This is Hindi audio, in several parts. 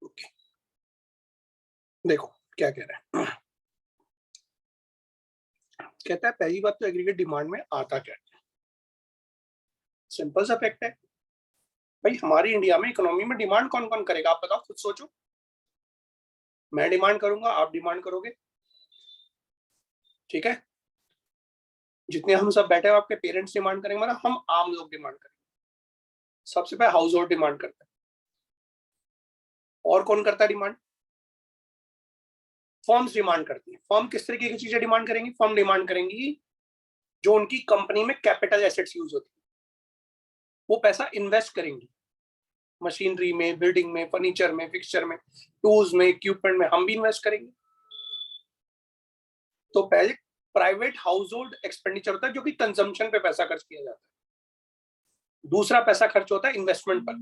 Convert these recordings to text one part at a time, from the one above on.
ओके, देखो क्या कह रहा है। कहता है पहली बात तो एग्रीगेट डिमांड में आता क्या है। सिंपल सा फैक्ट है भाई, हमारी इंडिया में इकोनॉमी में डिमांड कौन कौन करेगा, आप बताओ, खुद सोचो। मैं डिमांड करूंगा, आप डिमांड करोगे, ठीक है। जितने हम सब बैठे हो, आपके पेरेंट्स डिमांड करेंगे, मतलब हम आम लोग डिमांड करेंगे। सबसे पहले हाउस होल्ड डिमांड करता है। और कौन करता है डिमांड? फर्म्स डिमांड करती है। फर्म किस तरीके की चीजें डिमांड करेंगी? फर्म डिमांड करेंगी जो उनकी कंपनी में कैपिटल एसेट्स यूज होती है, वो पैसा इन्वेस्ट करेंगी मशीनरी में, बिल्डिंग में, फर्नीचर में, फिक्सचर में, टूल्स में, इक्विपमेंट में, हम भी इन्वेस्ट करेंगे। तो पहले प्राइवेट हाउस होल्ड एक्सपेंडिचर होता है जो कि कंजम्पशन पे पैसा खर्च किया जाता है। दूसरा पैसा खर्च होता है इन्वेस्टमेंट पर।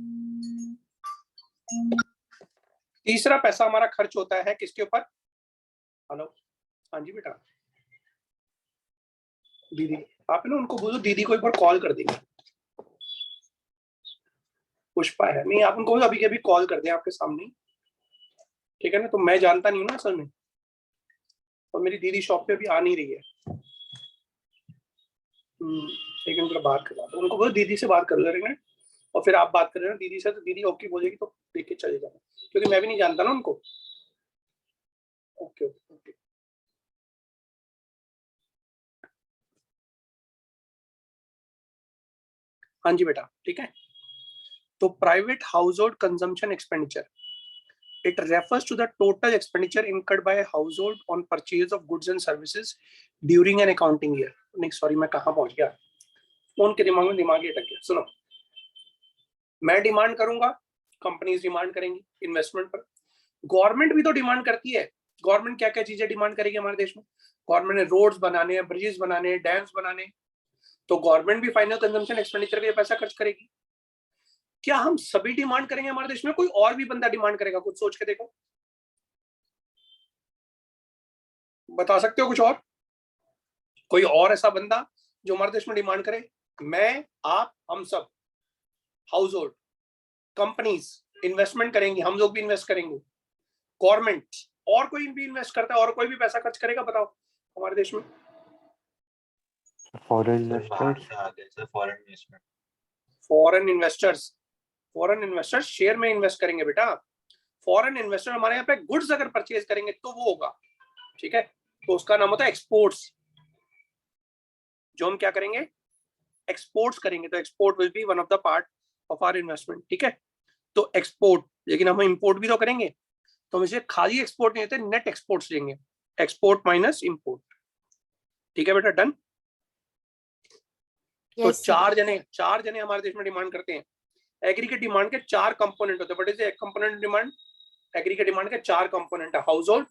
तीसरा पैसा हमारा खर्च होता है किसके ऊपर? हेलो, हाँ जी बेटा। दीदी, आप ना उनको बोलो दीदी को एक बार कॉल कर देंगे। पुष्पा है नहीं, आप उनको बोलो अभी के अभी कॉल कर दें आपके सामने, ठीक है ना। तो मैं जानता नहीं हूँ ना असल में, और मेरी दीदी शॉप पे अभी आ नहीं रही है। लेकिन उनका बात करवा दो, उनको बोलो दीदी से बात कर लेंगे, और फिर आप बात कर रहे हो दीदी से, तो दीदी ओके बोलेगी तो देख के चले जाना, क्योंकि मैं भी नहीं जानता ना उनको। Okay okay okay. हाँ जी बेटा, ठीक है। तो private house hold consumption expenditure, it refers to the total expenditure incurred by a household on purchase of goods and services during an accounting year. नहीं सॉरी, मैं कहाँ पहुंच गया, फोन के दिमाग में दिमाग ही अटक गया। सुनो, मैं डिमांड करूंगा, कंपनीज डिमांड करेंगी इन्वेस्टमेंट पर, गवर्नमेंट भी तो डिमांड करती है। गवर्नमेंट क्या क्या चीजें डिमांड करेगी हमारे देश में? गवर्नमेंट ने रोड्स बनाने हैं, ब्रिजेस बनाने हैं, डैम्स बनाने, तो गवर्नमेंट भी फाइनल कंजम्पशन एक्सपेंडिचर के लिए पैसा खर्च करेगी। क्या हम सभी डिमांड करेंगे हमारे देश में? कोई और भी बंदा डिमांड करेगा? कुछ सोच के देखो, बता सकते हो कुछ और? कोई और ऐसा बंदा जो हमारे देश में डिमांड करे? मैं, आप, हम सब, हाउस होल्ड, कंपनीज इन्वेस्टमेंट करेंगी, हम लोग भी इन्वेस्ट करेंगे, गवर्नमेंट, और कोई भी इन्वेस्ट करता है, और कोई भी पैसा खर्च करेगा, बताओ हमारे देश में? Foreign investors, foreign investors, foreign investors share में इन्वेस्ट करेंगे बेटा। फॉरेन इन्वेस्टर हमारे यहाँ पे गुड्स अगर परचेज करेंगे तो वो होगा, ठीक है। तो उसका नाम होता है एक्सपोर्ट्स। जो हम क्या करेंगे? एक्सपोर्ट्स करेंगे, तो export will be one of the part of our investment, ठीक है। तो एक्सपोर्ट, लेकिन हम इंपोर्ट भी तो करेंगे, तो हम इसे खाली एक्सपोर्ट नहीं लेते, नेट एक्सपोर्ट्स लेंगे, एक्सपोर्ट माइनस इंपोर्ट, ठीक है बेटा, डन। तो चार जने हमारे देश में डिमांड करते हैं। एग्रीगेट डिमांड के चार कंपोनेंट होते हैं। What is the component demand? Aggregate demand के चार कंपोनेंट है, house hold,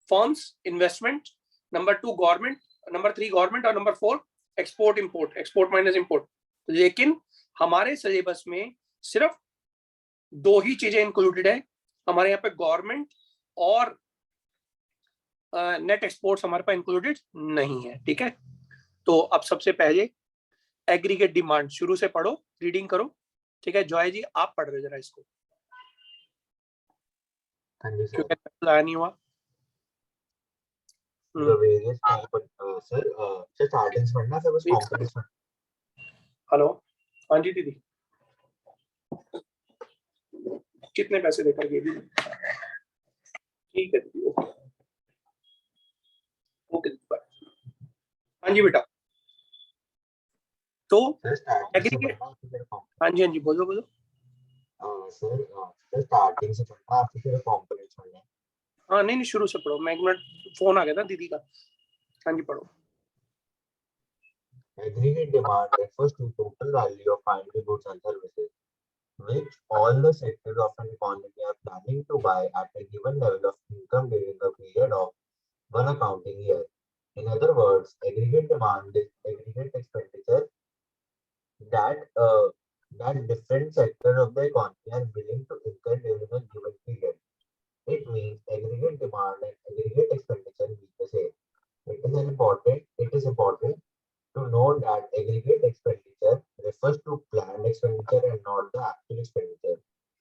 firms, investment, number 2 government, number 3 government, और number 4 export import, export minus import. लेकिन हमारे सिलेबस में सिर्फ दो ही चीजें इंक्लूडेड है हमारे यहाँ पे, गवर्नमेंट और नेट एक्सपोर्ट्स हमारे पास इंक्लूडेड नहीं है, ठीक है। तो अब सबसे पहले एग्रीगेट डिमांड शुरू से पढ़ो, रीडिंग करो, ठीक है। जॉय जी आप पढ़ रहे जरा इसको, क्योंकि आया नहीं हुआ। The various sir, starting पढ़ना फिर बस components पढ़ना। हेलो, हाँ जी दीदी, कितने पैसे देकर गए दीदी? ठीक है दीदी, ओके ओके, हाँ जी बेटा। तो एग्रीगेट, हाँ जी बोलो बोलो। सर स्टार्टिंग से पढ़ना, फिर कंपोनेंट्स पढ़ना। हाँ नहीं शुरू से पढ़ो, मैं एक मिनट, फोन आ गया था दीदी का। हाँ जी पढ़ो। Aggregate demand refers to total value of final goods and services which all the sectors of an economy are planning to buy at a given level of income during the period of one accounting year. In other words, aggregate demand is aggregate expenditure that different sectors of the economy are willing to incur during a given period. It means aggregate demand and aggregate expenditure mean the same. It is important to note that aggregate expenditure refers to planned expenditure and not the actual expenditure.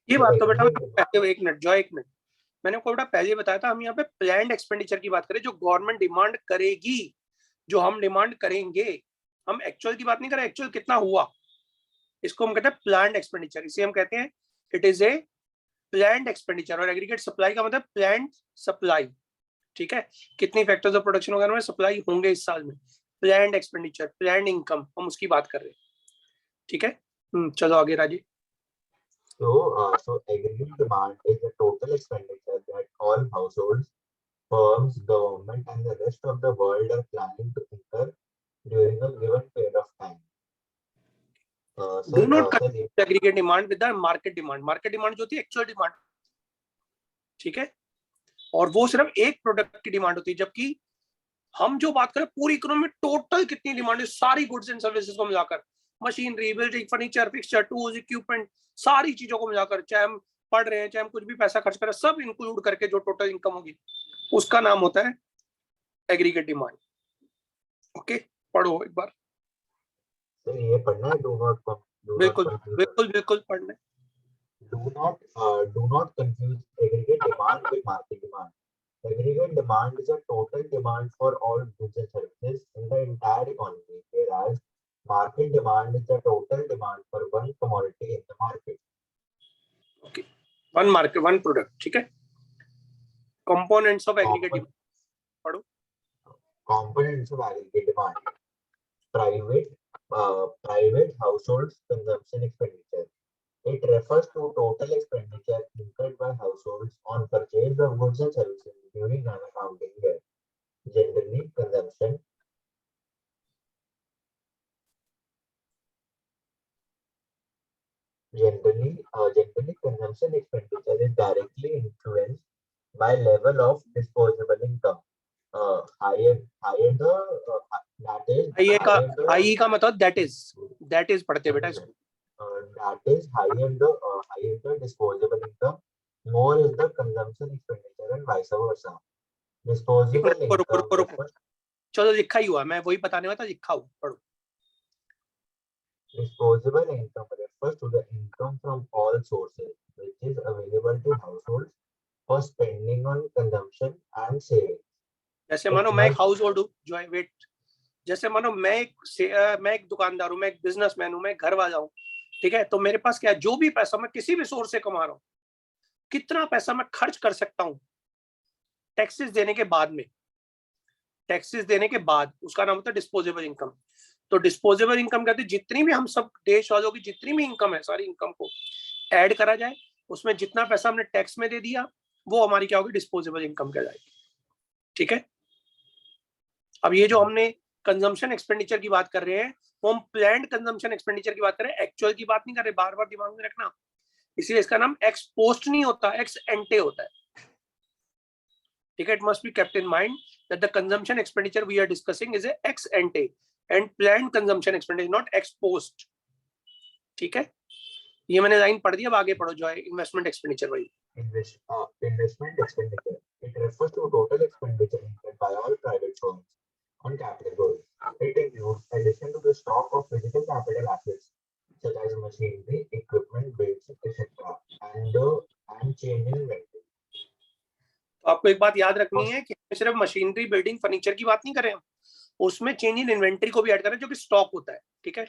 ये बात तो बेटा एक मिनट जॉय, एक मिनट, मैंने आपको बेटा पहले बताया था हम यहाँ पे प्लान्ड एक्सपेंडिचर की बात करें, जो गवर्नमेंट डिमांड करेगी, जो हम डिमांड करेंगे, हम एक्चुअल की बात नहीं कर रहे, एक्चुअल कितना हुआ, इसको हम कहते हैं प्लान्ड एक्सपेंडिचर। इसे हम कहते हैं it is a planned expenditure. और एग्रीगेट सप्लाई का मतलब प्लान्ड सप्लाई, ठीक है, कितनी फैक्टर्स ऑफ प्रोडक्शन वगैरह में सप्लाई होंगे इस साल में, प्लान्ड एक्सपेंडिचर, प्लान्ड इनकम, हम उसकी बात कर रहे हैं, ठीक है। चलो आगे राजी। So aggregate demand is the total expenditure that all households, firms, government, and the rest of the world are planning to incur during a given period of time. Do not Sir, aggregate demand with the market demand. Market demand जो होती है एक्चुअल डिमांड, ठीक है, और वो सिर्फ एक प्रोडक्ट की डिमांड होती है, जबकि हम जो बात करें पूरी इकोनॉमी में टोटल कितनी डिमांड है सारी गुड्स एंड सर्विसेज को मिलाकर, machinery, building, furniture, fixture, tools, equipment, सारी चीजों को मिलाकर, चाहे हम पढ़ रहे हैं, चाहे हम कुछ भी पैसा खर्च कर रहे हैं, सब इंक्लूड करके जो टोटल इनकम होगी उसका नाम होता है एग्रीगेट डिमांड। ओके, पढ़ो एक बार। sir, ये पढ़ना है, बिल्कुल बिल्कुल बिल्कुल पढ़ना है। do not confuse aggregate demand with market demand. Aggregate demand is a total demand for all goods and services in the entire economy, whereas market demand is the total demand for one commodity in the market. Okay, one market one product, ठीक है। कंपोनेंट्स ऑफ एग्रीगेट डिमांड पढ़ो। Components of aggregate demand: private households consumption expenditure. It refers to total expenditure incurred by households on purchase of goods and services during an accounting year. Generally, consumption expenditure is directly influenced by level of disposable income. Higher the that is higher the आई का मतलब दैट इज पढ़ते बेटा इसको। that is higher the disposable income, more is the consumption expenditure and vice versa. Disposable income refers चलो लिखा ही हुआ, मैं वही बताने वाला था, लिखा हुआ, पढ़ो। Disposable income refers to the income from all sources which is available to households for spending on consumption and saving. जैसे मानो मैं एक हाउस होल्ड हूँ, जो है वेट, जैसे मानो मैं एक दुकानदार हूँ, मैं एक बिजनेसमैन हूँ, मैं घर वाला हूँ, ठीक है, तो मेरे पास क्या है, जो भी पैसा मैं किसी भी सोर्स से कमा रहा हूँ, कितना पैसा मैं खर्च कर सकता हूँ टैक्सेस देने के बाद में, टैक्सेस देने के बाद, उसका नाम होता है डिस्पोजेबल इनकम। तो डिस्पोजेबल इनकम कहते हैं जितनी भी हम सब देश वालों की जितनी भी इनकम है, सारी इनकम को ऐड करा जाए, उसमें जितना पैसा हमने टैक्स में दे दिया वो हमारी क्या होगी, डिस्पोजेबल इनकम कहलाएगी, ठीक है। अब ये जो हमने कंजम्पशन एक्सपेंडिचर की बात कर रहे हैं, वो हम प्लान्ड कंजम्पशन एक्सपेंडिचर की बात कर रहे हैं, एक्चुअल की बात नहीं कर रहे, बार बार दिमाग में रखना, इसलिए इसका नाम एक्स पोस्ट नहीं होता, एक्स एंटे होता है, ठीक है। It must be kept in mind that the consumption expenditure we are discussing is ex ante and planned consumption expenditure, not ex post, ठीक है। ये मैंने लाइन पढ़ दी, अब आगे पढ़ो, जो है इन्वेस्टमेंट एक्सपेंडिचर वही। investment expenditure. It refers to total expenditure incurred by all private firms on capital goods. It includes addition to the stock of physical capital assets such as machinery, equipment, bills, etc. and change in inventory. तो आपको एक बात याद रखनी है कि सिर्फ मशीनरी, बिल्डिंग, फर्नीचर की बात नहीं कर रहे हैं, उसमें चेंज इन इन्वेंटरी को भी ऐड कर रहे हैं, जो कि स्टॉक होता है, ठीक है।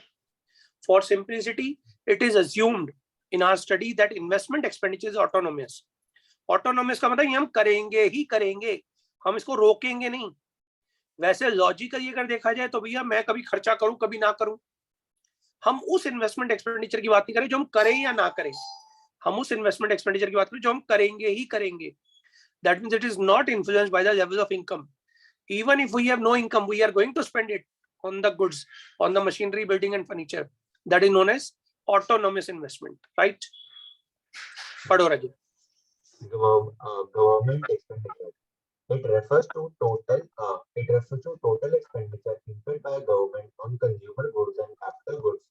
For simplicity it is assumed in our study that investment expenditure is autonomous. Autonomous का मतलब हम करेंगे ही करेंगे, हम इसको रोकेंगे नहीं। वैसे लॉजिकली अगर देखा जाए तो भैया मैं कभी खर्चा करूं कभी ना करूं, हम उस इन्वेस्टमेंट एक्सपेंडिचर की बात नहीं करें जो हम करें या ना करें, हम उस इन्वेस्टमेंट एक्सपेंडिचर की बात करें जो हम करेंगे ही करेंगे। That means it is not influenced by the level of income. Even if we have no income, we are going to spend it on the goods, on the machinery, building and furniture. That is known as autonomous investment, right? Padho Raju. Government expenditure. It refers to total expenditure incurred by government on consumer goods and capital goods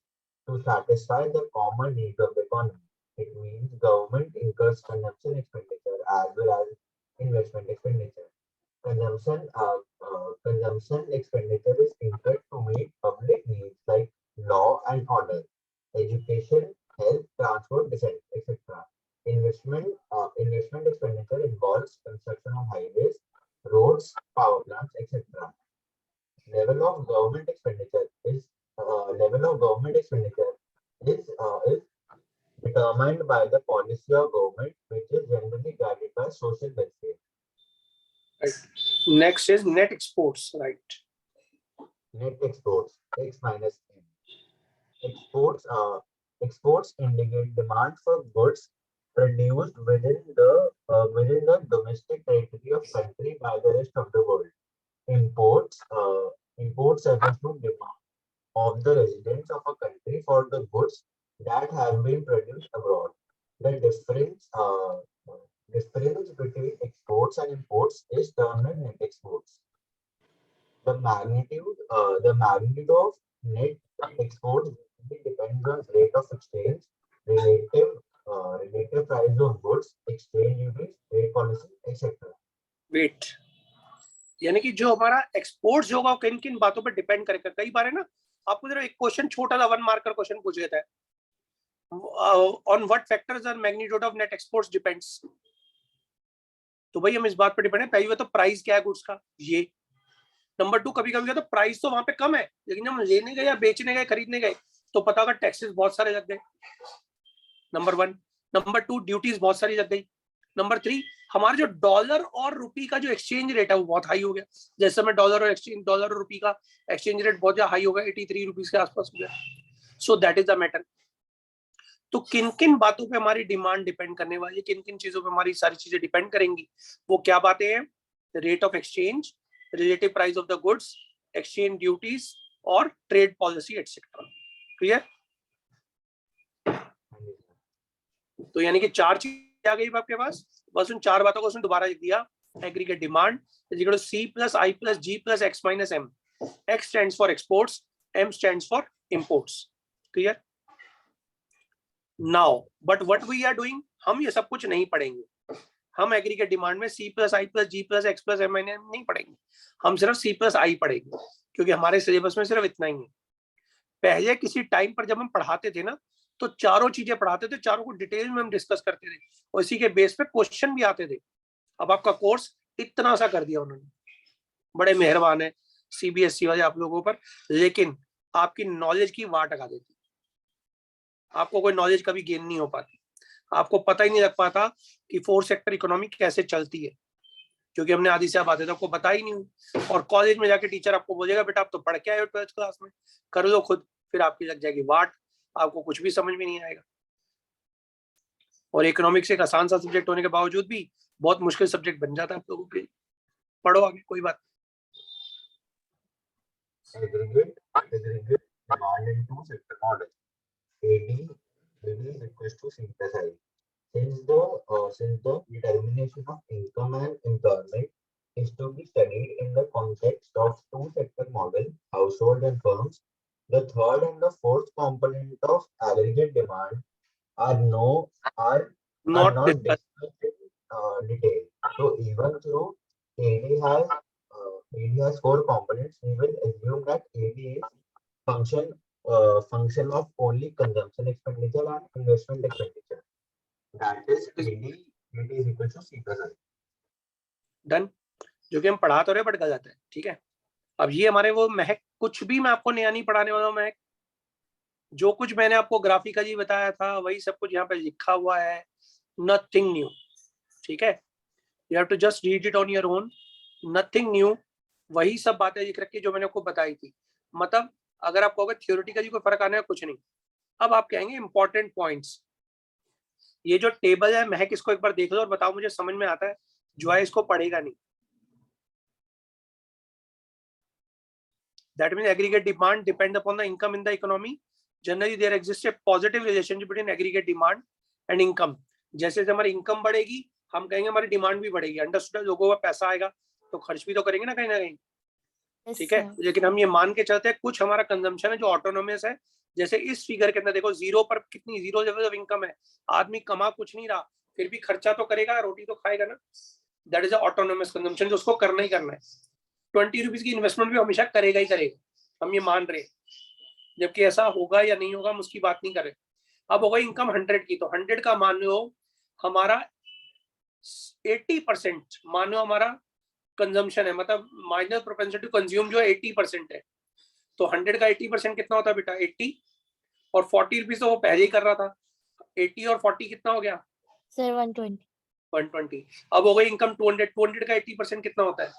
to satisfy the common needs of the economy. It means government incurs consumption expenditure as well as investment expenditure. Consumption expenditure is incurred to meet public needs like law and order, education, health, transport, defense, etc. Investment investment expenditure involves construction of highways, roads, power plants, etc. Level of government expenditure is determined by the policy of government, which is generally guided by social welfare. Right. Next is net exports, right? Net exports, X minus M. Exports indicate demand for goods produced within the domestic territory of country by the rest of the world. Imports refers to demand of the residents of a country for the goods that have been produced abroad. The difference between exports and imports is termed as net exports. The magnitude of net exports depends on rate of exchange, relative price of goods, exchange duties, trade policy, etc. Wait, यानी कि जो हमारा एक्सपोर्ट्स होगा वो किन किन बातों पर डिपेंड करेगा। कई बार है ना, आपको जरा एक क्वेश्चन छोटा सा 1 मार्कर क्वेश्चन पूछ लेता है, on what factors are magnitude of net exports depends. तो भाई हम इस बात पर डिपेंड है, पहली बात तो प्राइस क्या है गुड्स का, ये। नंबर 2, कभी कभी तो प्राइस तो वहां पे कम है, लेकिन जब हम लेने गए या बेचने गए, खरीदने गए, तो पता होगा टैक्सेस बहुत सारे लग गए, नंबर 1। नंबर 2, ड्यूटीज बहुत सारी लग गई। नंबर 3, हमारा जो डॉलर और रुपी का जो एक्सचेंज रेट है वो बहुत हाई हो गया। जैसे में डॉलर और रुपी का एक्सचेंज रेट बहुत ज्यादा हाई हो गया, 83 रुपीज के आसपास हो गया। So that is the matter. तो किन किन बातों पे हमारी डिमांड डिपेंड करने वाली है, किन किन चीजों पे हमारी सारी चीजें डिपेंड करेंगी, वो क्या बातें हैं? Rate of exchange, relative price of the goods, exchange duties और ट्रेड पॉलिसी एटसेट्रा। क्लियर? तो यानी कि 4 चीजें आ गई आपके पास, बस उन 4 बातों को उसने दोबारा लिख दिया। Aggregate demand is equal to C plus I plus G plus X minus M. X stands for exports, M stands for imports. Clear? Now, but what we are doing, हम ये सब कुछ नहीं पढ़ेंगे। हम एग्रीगेट डिमांड में C plus I plus G plus X plus M minus M नहीं पढ़ेंगे, हम सिर्फ C plus I पढ़ेंगे, क्योंकि हमारे सिलेबस में सिर्फ इतना ही है। पहले किसी टाइम पर जब हम पढ़ाते थे ना, तो चारों चीजें पढ़ाते थे, चारों को डिटेल में हम डिस्कस करते थे, और इसी के बेस पे क्वेश्चन भी आते थे। अब आपका कोर्स इतना सा कर दिया उन्होंने, बड़े मेहरबान है CBSE वाले आप लोगों पर, लेकिन आपकी नॉलेज की वाट लगा देती, आपको कोई नॉलेज कभी गेन नहीं हो पाती, आपको पता ही नहीं लग पाता कि 4 सेक्टर इकोनॉमी कैसे चलती है, क्योंकि हमने आधी से बातें तो आपको बता ही नहीं हुई। और कॉलेज में जाके टीचर आपको बोलेगा बेटा आप तो पढ़ के आए हो 12th क्लास में, कर लो खुद, फिर आपकी लग जाएगी वाट, आपको कुछ भी समझ में नहीं आएगा। और इकोनॉमिक्स एक आसान सा सब्जेक्ट होने के बावजूद भी बहुत मुश्किल सब्जेक्ट बन जाता है आप लोगों के लिए। पढ़ो आगे, कोई बात। Aggregate demand in 2 sector model. AD is equals to C plus I. Since the determination of income and employment is to be studied in the context of 2 sector model, household and firms, the third and the fourth component of aggregate demand are not discussed in detail. So even though AD has 4 components, we will assume that AD is function of only consumption expenditure and investment expenditure. That is AD is equal to C plus I. Done, जो कि हम पढ़ा तो रहे बट गलत है, ठीक है। अब ये हमारे वो महक, कुछ भी मैं आपको नया नहीं पढ़ाने वाला हूँ महक, जो कुछ मैंने आपको ग्राफिकली बताया था वही सब कुछ यहाँ पे लिखा हुआ है, नथिंग न्यू, ठीक है। You have to just read it on your own, nothing new, वही सब बातें लिख रखी जो मैंने आपको बताई थी। मतलब अगर आपको अगर थियोरेटिकली कोई फर्क आने का कुछ नहीं। अब आप कहेंगे इंपॉर्टेंट पॉइंट्स, ये जो टेबल है महक इसको एक बार देख लो और बताओ मुझे समझ में आता है, जो है इसको पढ़ेगा नहीं। That means aggregate demand depends upon the income in the economy. Generally, there exists a positive relationship between aggregate demand and income. जैसे जैसे हमारी इनकम बढ़ेगी, हम कहेंगे हमारी डिमांड भी बढ़ेगी। अंडरस्टूड? लोगों का पैसा आएगा तो खर्च भी तो करेंगे ना कहीं, ठीक है। लेकिन हम ये मान के चलते हैं कुछ हमारा कंजम्पशन है जो ऑटोनोमस है। जैसे इस फिगर के अंदर देखो, 0 पर कितनी 0 लेवल ऑफ इनकम है, आदमी कमा कुछ नहीं रहा, फिर भी खर्चा तो करेगा, रोटी तो खाएगा ना। दैट इज ऑटोनोमस कंजम्पशन, जो उसको करना ही करना है। 20 रुपीज की इन्वेस्टमेंट भी हमेशा करेगा ही करेगा, हम ये मान रहे हैं। जबकि ऐसा होगा या नहीं होगा हम उसकी बात नहीं कर रहे। अब होगा इनकम 100 की, तो 100 का मान लो हमारा 80% मानो हमारा कंजम्पशन है, मतलब माइनर प्रोपेंसिटी टू कंज्यूम जो है 80% है, तो 100 का 80% कितना होता है बेटा 80, और 40 रुपीज तो वो पहले ही कर रहा था, 80 और 40 कितना हो गया सर 120। 120। अब हो गई इनकम 200, 200 का 80% कितना होता है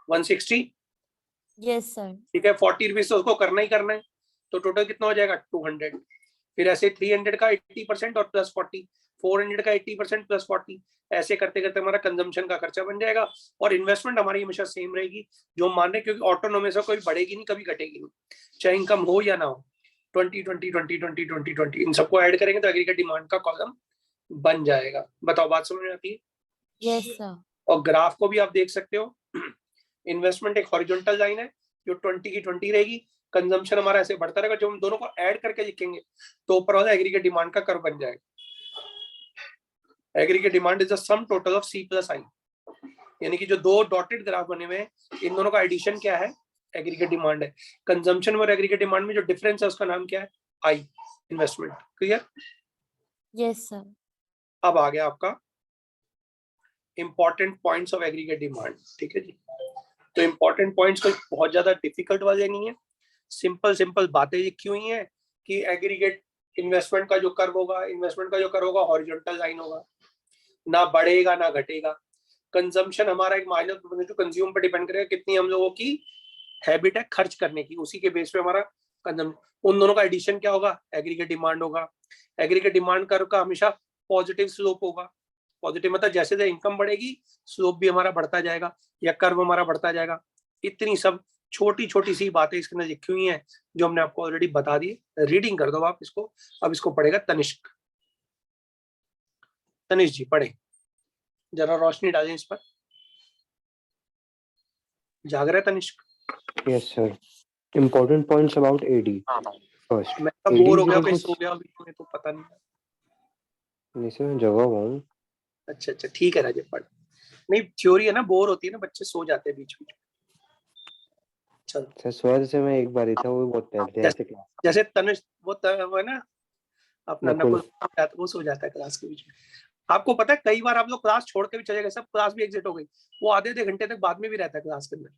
160। Yes sir. ठीक है, 40 रुपीज तो उसको करना ही करना है, तो टोटल कितना हो जाएगा 200। फिर ऐसे 300 का 80% और प्लस 40, 400 का 80% प्लस 40, ऐसे करते करते हमारा कंजम्पशन का खर्चा बन जाएगा। और इन्वेस्टमेंट हमारी हमेशा सेम रहेगी, जो हम मान रहे हैं, क्योंकि ऑटोनोमस है, कोई बढ़ेगी नहीं कभी घटेगी नहीं, चाहे इनकम हो या ना हो। 20 20 20 20 20 20 इन सबको ऐड करेंगे तो एग्रीगेट डिमांड का कॉलम बन जाएगा। बताओ बात समझ में आती है? Yes sir. और ग्राफ को भी आप देख सकते हो, इन्वेस्टमेंट एक हॉरिजॉन्टल लाइन है जो 20 की 20 रहेगी, कंजम्पशन हमारा ऐसे बढ़ता रहेगा। जो हम दोनों को ऐड करके लिखेंगे तो ऊपर वाला एग्रीगेट डिमांड का कर्व बन जाएगा। Aggregate demand is the sum total of C plus I, यानी कि जो दो डॉटेड ग्राफ बने हुए हैं इन दोनों का एडिशन क्या है, एग्रीगेट डिमांड है। कंजम्पशन और एग्रीगेट डिमांड में जो डिफरेंस है उसका नाम क्या है, आई, इन्वेस्टमेंट। क्लियर? Yes sir. अब आ गया आपका important points of aggregate demand. ठीक है जी, तो इंपॉर्टेंट पॉइंट्स कोई बहुत ज्यादा डिफिकल्ट वाले नहीं है, सिंपल सिंपल बातें लिखी हुई हैं कि एग्रीगेट इन्वेस्टमेंट का जो कर्व होगा, इन्वेस्टमेंट का जो कर्व होगा हॉरिजॉन्टल लाइन होगा, ना बढ़ेगा ना घटेगा। कंजम्पशन हमारा एक माइनर टू कंज्यूम पर डिपेंड करेगा, कितनी हम लोगों की हैबिट है खर्च करने की, उसी के बेस पे हमारा कंजम्पशन। उन दोनों का एडिशन क्या होगा, एग्रीगेट डिमांड होगा। एग्रीगेट डिमांड कर्व का हमेशा पॉजिटिव स्लोप होगा। पॉजिटिव मतलब जैसे जैसे इनकम बढ़ेगी स्लोप भी हमारा बढ़ता जाएगा या कर्व हमारा बढ़ता जाएगा। इतनी सब छोटी छोटी सी बातें इसके अंदर लिखी हुई हैं जो हमने आपको ऑलरेडी बता दी। रीडिंग कर दो आप इसको। अब इसको पढ़ेगा तनिष्क। तनिष्क जी पढ़े, जरा रोशनी डालें इस पर। जाग रहा है Tanishq? Yes, sir. Important points about AD. First, मैं तो AD बोर हो is गया, equal कोई to सो गया बीच में तो पता नहीं। नहीं सर, मैं जगा हुआ हूँ। अच्छा अच्छा ठीक है राजीव पढ़। नहीं थ्योरी है ना, बोर होती है ना, बच्चे सो जाते हैं बीच बीच में। चलो सर स्वर से मैं एक बार ही था, वो भी बहुत पहले ऐसे क्लास। जैसे तनिष्क वो है ना अपना नकुल। नकुल, वो सो जाता है क्लास के बीच में। आपको पता है कई बार आप लोग क्लास छोड़ के भी चले गए, सब क्लास भी एग्जिट हो गई, वो आधे आधे घंटे तक बाद में भी रहता है क्लास के अंदर,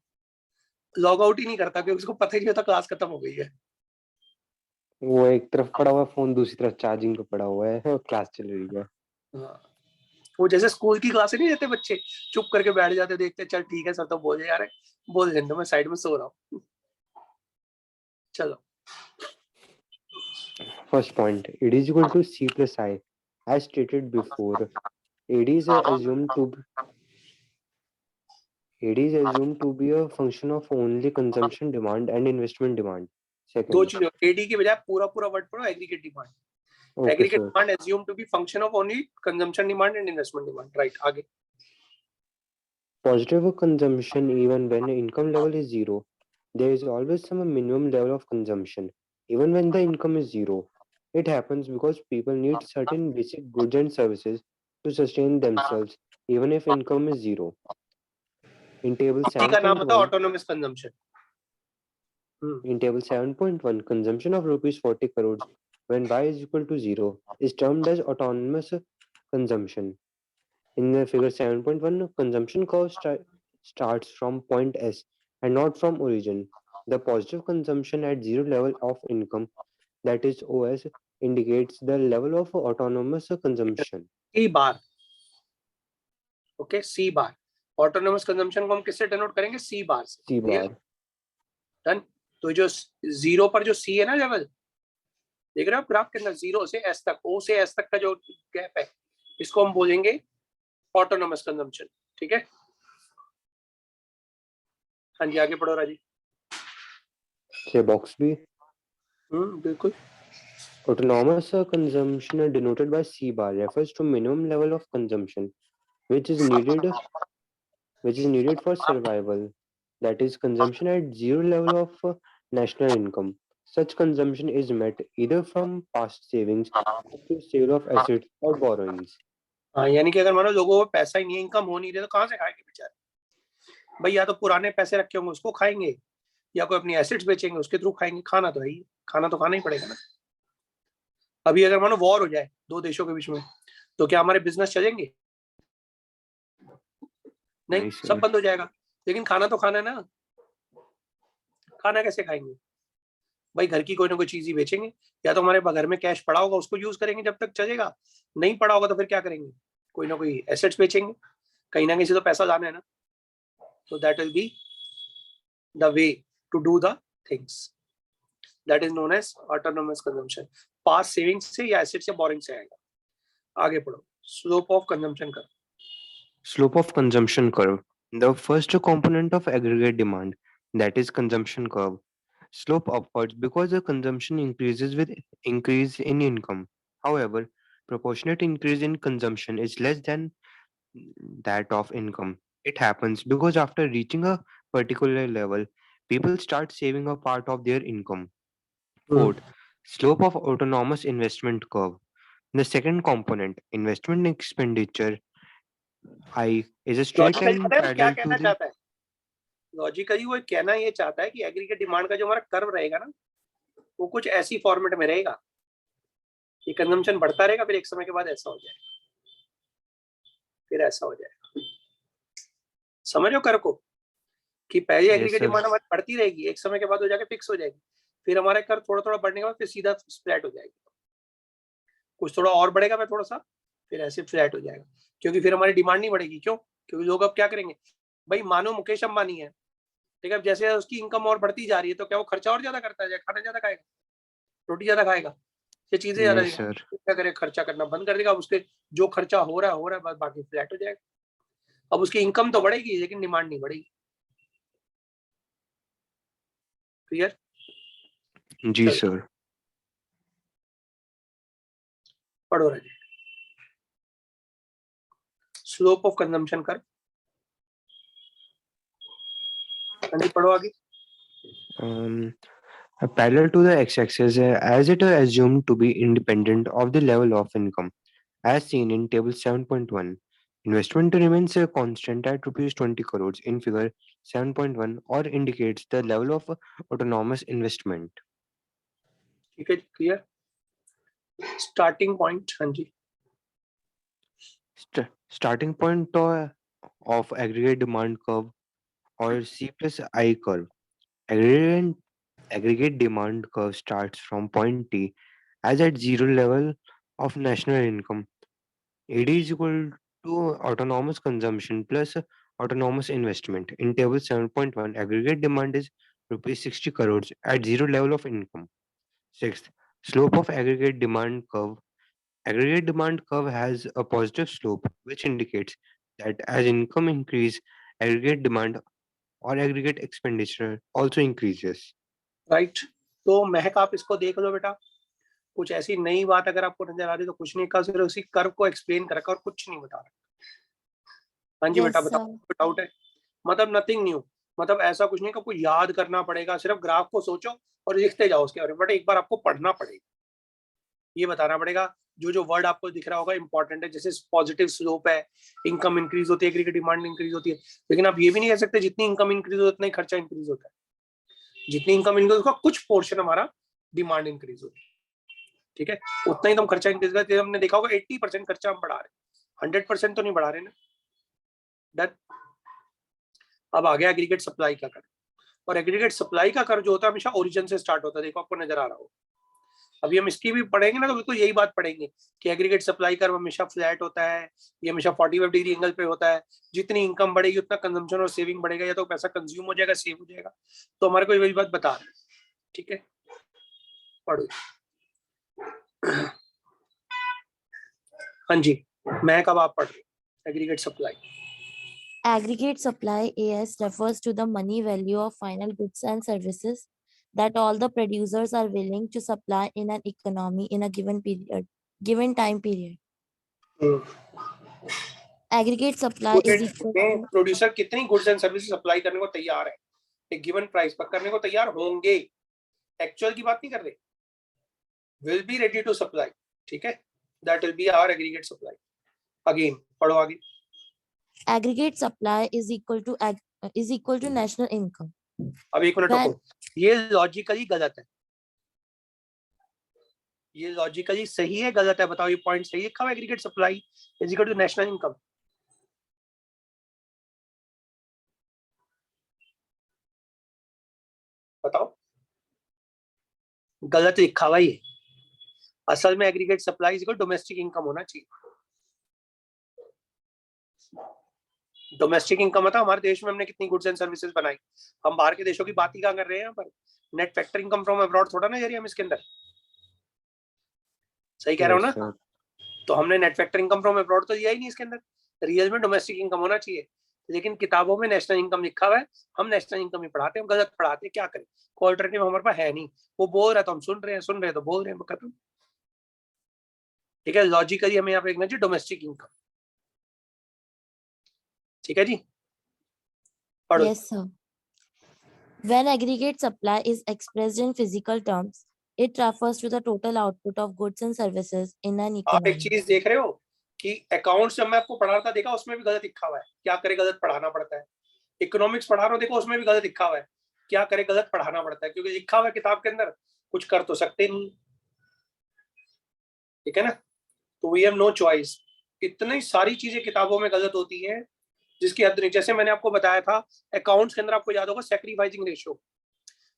लॉग आउट ही नहीं करता क्योंकि उसको पता ही नहीं होता क्लास खत्म हो गई है। वो एक तरफ पड़ा हुआ है फोन, दूसरी तरफ चार्जिंग पे पड़ा हुआ है और क्लास चल रही है। हाँ। वो जैसे स्कूल की क्लास नहीं रहते, बच्चे चुप करके बैठ जाते, देखते चल ठीक है सर तो बोले यार बोल देते, मैं साइड में सो रहा हूँ। चलो First point, AD is equal to C plus I. As stated before, AD is assumed to be a function of only consumption demand and investment demand. दो Second, चीजों, एडी की बजाय पूरा पूरा वर्ड पढ़ो aggregate demand. okay aggregate sir. Demand assumed to be function of only consumption demand and investment demand, right? आगे Positive consumption even when income level is zero. There is always some minimum level of consumption, even when the income is zero. It happens because people need certain basic goods and services to sustain themselves, even if income is zero. In table इसी का नाम होता है 7.1, autonomous consumption. in table 7.1, consumption of rupees 40 crores when y is equal to zero is termed as autonomous consumption. In the figure 7.1, consumption curve starts from point S and not from origin. The positive consumption at zero level of income, that is OS, indicates the level of autonomous consumption. C bar, okay C bar. Autonomous consumption को हम किससे डिनोट करेंगे, सी बार से। C bar. डन। तो जो जीरो पर जो सी है ना लेवल, देख रहे हो ग्राफ के अंदर, जीरो से एस तक, ओ से एस तक का जो गैप है, इसको हम बोलेंगे ऑटोनोमस कंजम्पशन। ठीक है, हाँ जी आगे पढ़ो राजी। Say box B. बिल्कुल। Autonomous consumption denoted by C bar refers to minimum level of consumption which is needed for survival. That is consumption at zero level of national income. Such consumption is met either from past savings or through sale of assets or borrowings. हाँ यानी कि अगर मानो लोगों को पैसा ही नहीं, इनकम हो नहीं रही, तो कहाँ से खाएंगे बेचारे भाई? या तो पुराने पैसे रखे होंगे उसको खाएंगे, या कोई अपनी एसेट्स बेचेंगे उसके थ्रू खाएंगे। खाना तो है ही, खाना तो खाना ही पड़ेगा ना। अभी अगर मानो वॉर हो जाए दो देशों के बीच में, तो क्या हमारे बिजनेस चलेंगे? नहीं, नहीं सब सर। बंद हो जाएगा। लेकिन खाना तो खाना है ना, खाना कैसे खाएंगे भाई? घर की कोई ना कोई चीज ही बेचेंगे, या तो हमारे घर में कैश पड़ा होगा उसको यूज करेंगे जब तक चलेगा, नहीं पड़ा होगा तो फिर क्या करेंगे? कोई ना कोई एसेट्स बेचेंगे, कहीं ना कहीं से तो पैसा लाना है ना। So that will be the way to do the things. That is known as autonomous consumption. Past savings से या assets या borrowing से आएगा। आगे पढ़ो। Slope of consumption curve. Slope of consumption curve. The first component of aggregate demand, that is consumption curve, slope upwards because the consumption increases with increase in income. However, proportionate increase in consumption is less than that of income. It happens because after reaching a particular level, people start saving a part of their income. Fourth, slope of autonomous investment curve. The second component, investment expenditure, I, is a straight Logically line पता है वो क्या parallel to कहना the चाहता है? Logically वो कहना ये चाहता है कि एग्रीगेट डिमांड का जो हमारा कर्व रहेगा ना, वो कुछ ऐसी फॉर्मेट में रहेगा कि कंजम्पशन बढ़ता रहेगा, फिर एक समय के बाद ऐसा हो जाएगा, फिर ऐसा हो जाएगा। समझो कर्व को, कि पहले yes एग्रीगेट sir. डिमांड हमारी बढ़ती रहेगी, एक समय के बाद हो जाके फिक्स हो जाएगी, फिर हमारे कर्व थोड़ा थोड़ा बढ़ने के बाद फिर सीधा फ्लैट हो जाएगी, कुछ थोड़ा और बढ़ेगा फिर थोड़ा सा, फिर ऐसे फ्लैट हो जाएगा, क्योंकि फिर हमारी डिमांड नहीं बढ़ेगी। क्यों? क्योंकि लोग अब क्या करेंगे भाई, मानो मुकेश अंबानी है, ठीक है, जैसे उसकी इनकम और बढ़ती जा रही है तो क्या वो खर्चा और ज्यादा करता है? खाना ज्यादा खाएगा, रोटी ज्यादा खाएगा, ये चीजें ज्यादा नहीं सर. क्या करे, खर्चा करना बंद कर देगा। अब उसके जो खर्चा हो रहा है बस, बाकी फ्लैट हो जाएगा। अब उसकी इनकम तो बढ़ेगी लेकिन डिमांड नहीं बढ़ेगी। क्लियर? जी सर. पढ़ो राजे। स्लोप ऑफ कंजम्पशन कर्व, पढ़ो आगे। Parallel to the x-axis as it is assumed to be independent of the level of income, as seen in table 7.1. Investment remains constant at rupees 20 crores in figure 7.1 or indicates the level of autonomous investment. ठीक है, क्लियर? स्टार्टिंग पॉइंट, हाँ जी। Starting point of aggregate demand curve or C plus I curve. Aggregate demand curve starts from point T as at zero level of national income. AD is equal to autonomous consumption plus autonomous investment. In table 7.1, aggregate demand is rupees 60 crores at zero level of income. Sixth, slope of aggregate demand curve. Aggregate demand curve has a positive slope, which indicates that as income increase, aggregate demand or aggregate expenditure also increases. Right, तो महक आप इसको देख लो बेटा, कुछ ऐसी नई बात अगर आपको नजर आ रही तो कुछ नहीं कहा, सिर्फ उसी कर्व को एक्सप्लेन कर रखा और कुछ नहीं बता रहा। हाँ जी Yes, बेटा, sir. बताओ, डाउट है? मतलब नथिंग न्यू, मतलब ऐसा कुछ नहीं कि आपको याद करना पड़ेगा, सिर्फ ग्राफ को सोचो और लिखते जाओ उसके बारे में, बट एक बार आपको पढ़ना पड़ेगा, ये बताना पड़ेगा। जो जो वर्ड आपको दिख रहा होगा इंपॉर्टेंट है, जैसे पॉजिटिव स्लोप है, इनकम इंक्रीज होती है, एग्रीगेट डिमांड इंक्रीज होती है, लेकिन आप ये भी नहीं कह सकते जितनी इनकम इंक्रीज होती है उतना ही खर्चा इंक्रीज होता है। जितनी इनकम इंक्रीज होगा कुछ पोर्शन हमारा डिमांड इंक्रीज होती है, ठीक है, उतना ही तो हम खर्चा इंक्रीज करते हैं। हमने देखा होगा 80% खर्चा हम बढ़ा रहे हैं, 100% तो नहीं बढ़ा रहे ना। डन। अब आ गया एग्रीगेट सप्लाई का कर, और एग्रीगेट सप्लाई का कर जो होता है हमेशा ओरिजिन से स्टार्ट होता है, देखो आपको नजर आ रहा हो। अभी हम इसकी भी पढ़ेंगे ना तो बिल्कुल यही बात पढ़ेंगे कि एग्रीगेट सप्लाई कर्व हमेशा फ्लैट होता है, ये हमेशा 45 डिग्री एंगल पे होता है। जितनी इनकम बढ़ेगी उतना कंजम्पशन और सेविंग बढ़ेगा, या तो पैसा कंज्यूम हो जाएगा, सेव हो जाएगा। तो हमारे को वही बात बता रहे हैं, ठीक है, पढ़ो। हाँ जी, मैं कब आप पढ़ रहे aggregate supply? Aggregate supply AS refers to the money value of final goods and services that all the producers are willing to supply in an economy in a given time period. Aggregate supply is equal to producer कितनी गुड्स एंड सर्विसेज सप्लाई करने को तैयार है एक गिवन प्राइस पर करने को तैयार होंगे, एक्चुअल की बात नहीं कर रहे, will be ready to supply, ठीक है, that will be our aggregate supply. Again पढ़ो आगे। aggregate supply is equal to national income. अब एक मिनट रुको, ये लॉजिकली गलत है। ये लॉजिकली सही है गलत है? बताओ, ये पॉइंट सही है? लिखा हुआ aggregate supply is equal to national income. बताओ, गलत लिखा हुआ ये। असल में aggregate supply is equal domestic income होना चाहिए। डोमेस्टिक इनकम मतलब हमारे देश में हमने कितनी गुड्स एंड सर्विसेज बनाई। हम बाहर के देशों की बात ही कहाँ कर रहे हैं यहाँ पर? Net factor income from abroad थोड़ा ना जरिए हम इसके अंदर। सही कह रहा हूँ Yes, ना? sir. तो हमने net factor income from abroad तो दिया ही नहीं इसके अंदर। रियल में डोमेस्टिक इनकम होना चाहिए, लेकिन किताबों में नेशनल इनकम लिखा हुआ है। हम नेशनल इनकम ही पढ़ाते हैं, हम गलत पढ़ाते हैं, क्या करें? कोई अल्टरनेटिव हमारे पास है नहीं। वो बोल रहा है तो हम सुन रहे हैं तो बोल रहे हैं, खत्म। ठीक है, लॉजिकली हमें यहाँ पे देखना चाहिए डोमेस्टिक इनकम। ठीक है जी, पढ़ो। Yes, sir. When aggregate supply is expressed in physical terms, it refers to the total output of goods and services in an आप एक economy. चीज देख रहे हो कि अकाउंट्स जब मैं आपको पढ़ा रहा था, देखा उसमें भी गलत लिखा हुआ है, क्या करे गलत पढ़ाना पड़ता है। इकोनॉमिक्स पढ़ा रहा हूँ, देखो उसमें भी गलत लिखा हुआ है, क्या करे गलत पढ़ाना पड़ता है, क्योंकि लिखा हुआ है किताब के अंदर, कुछ कर तो सकते नहीं। ठीक है ना? तो वी हैव नो चॉइस। इतनी सारी चीजें किताबों में गलत होती है जिसकी हद नहीं। जैसे मैंने आपको बताया था अकाउंट्स के अंदर, आपको याद होगा सैक्रिफाइसिंग रेशियो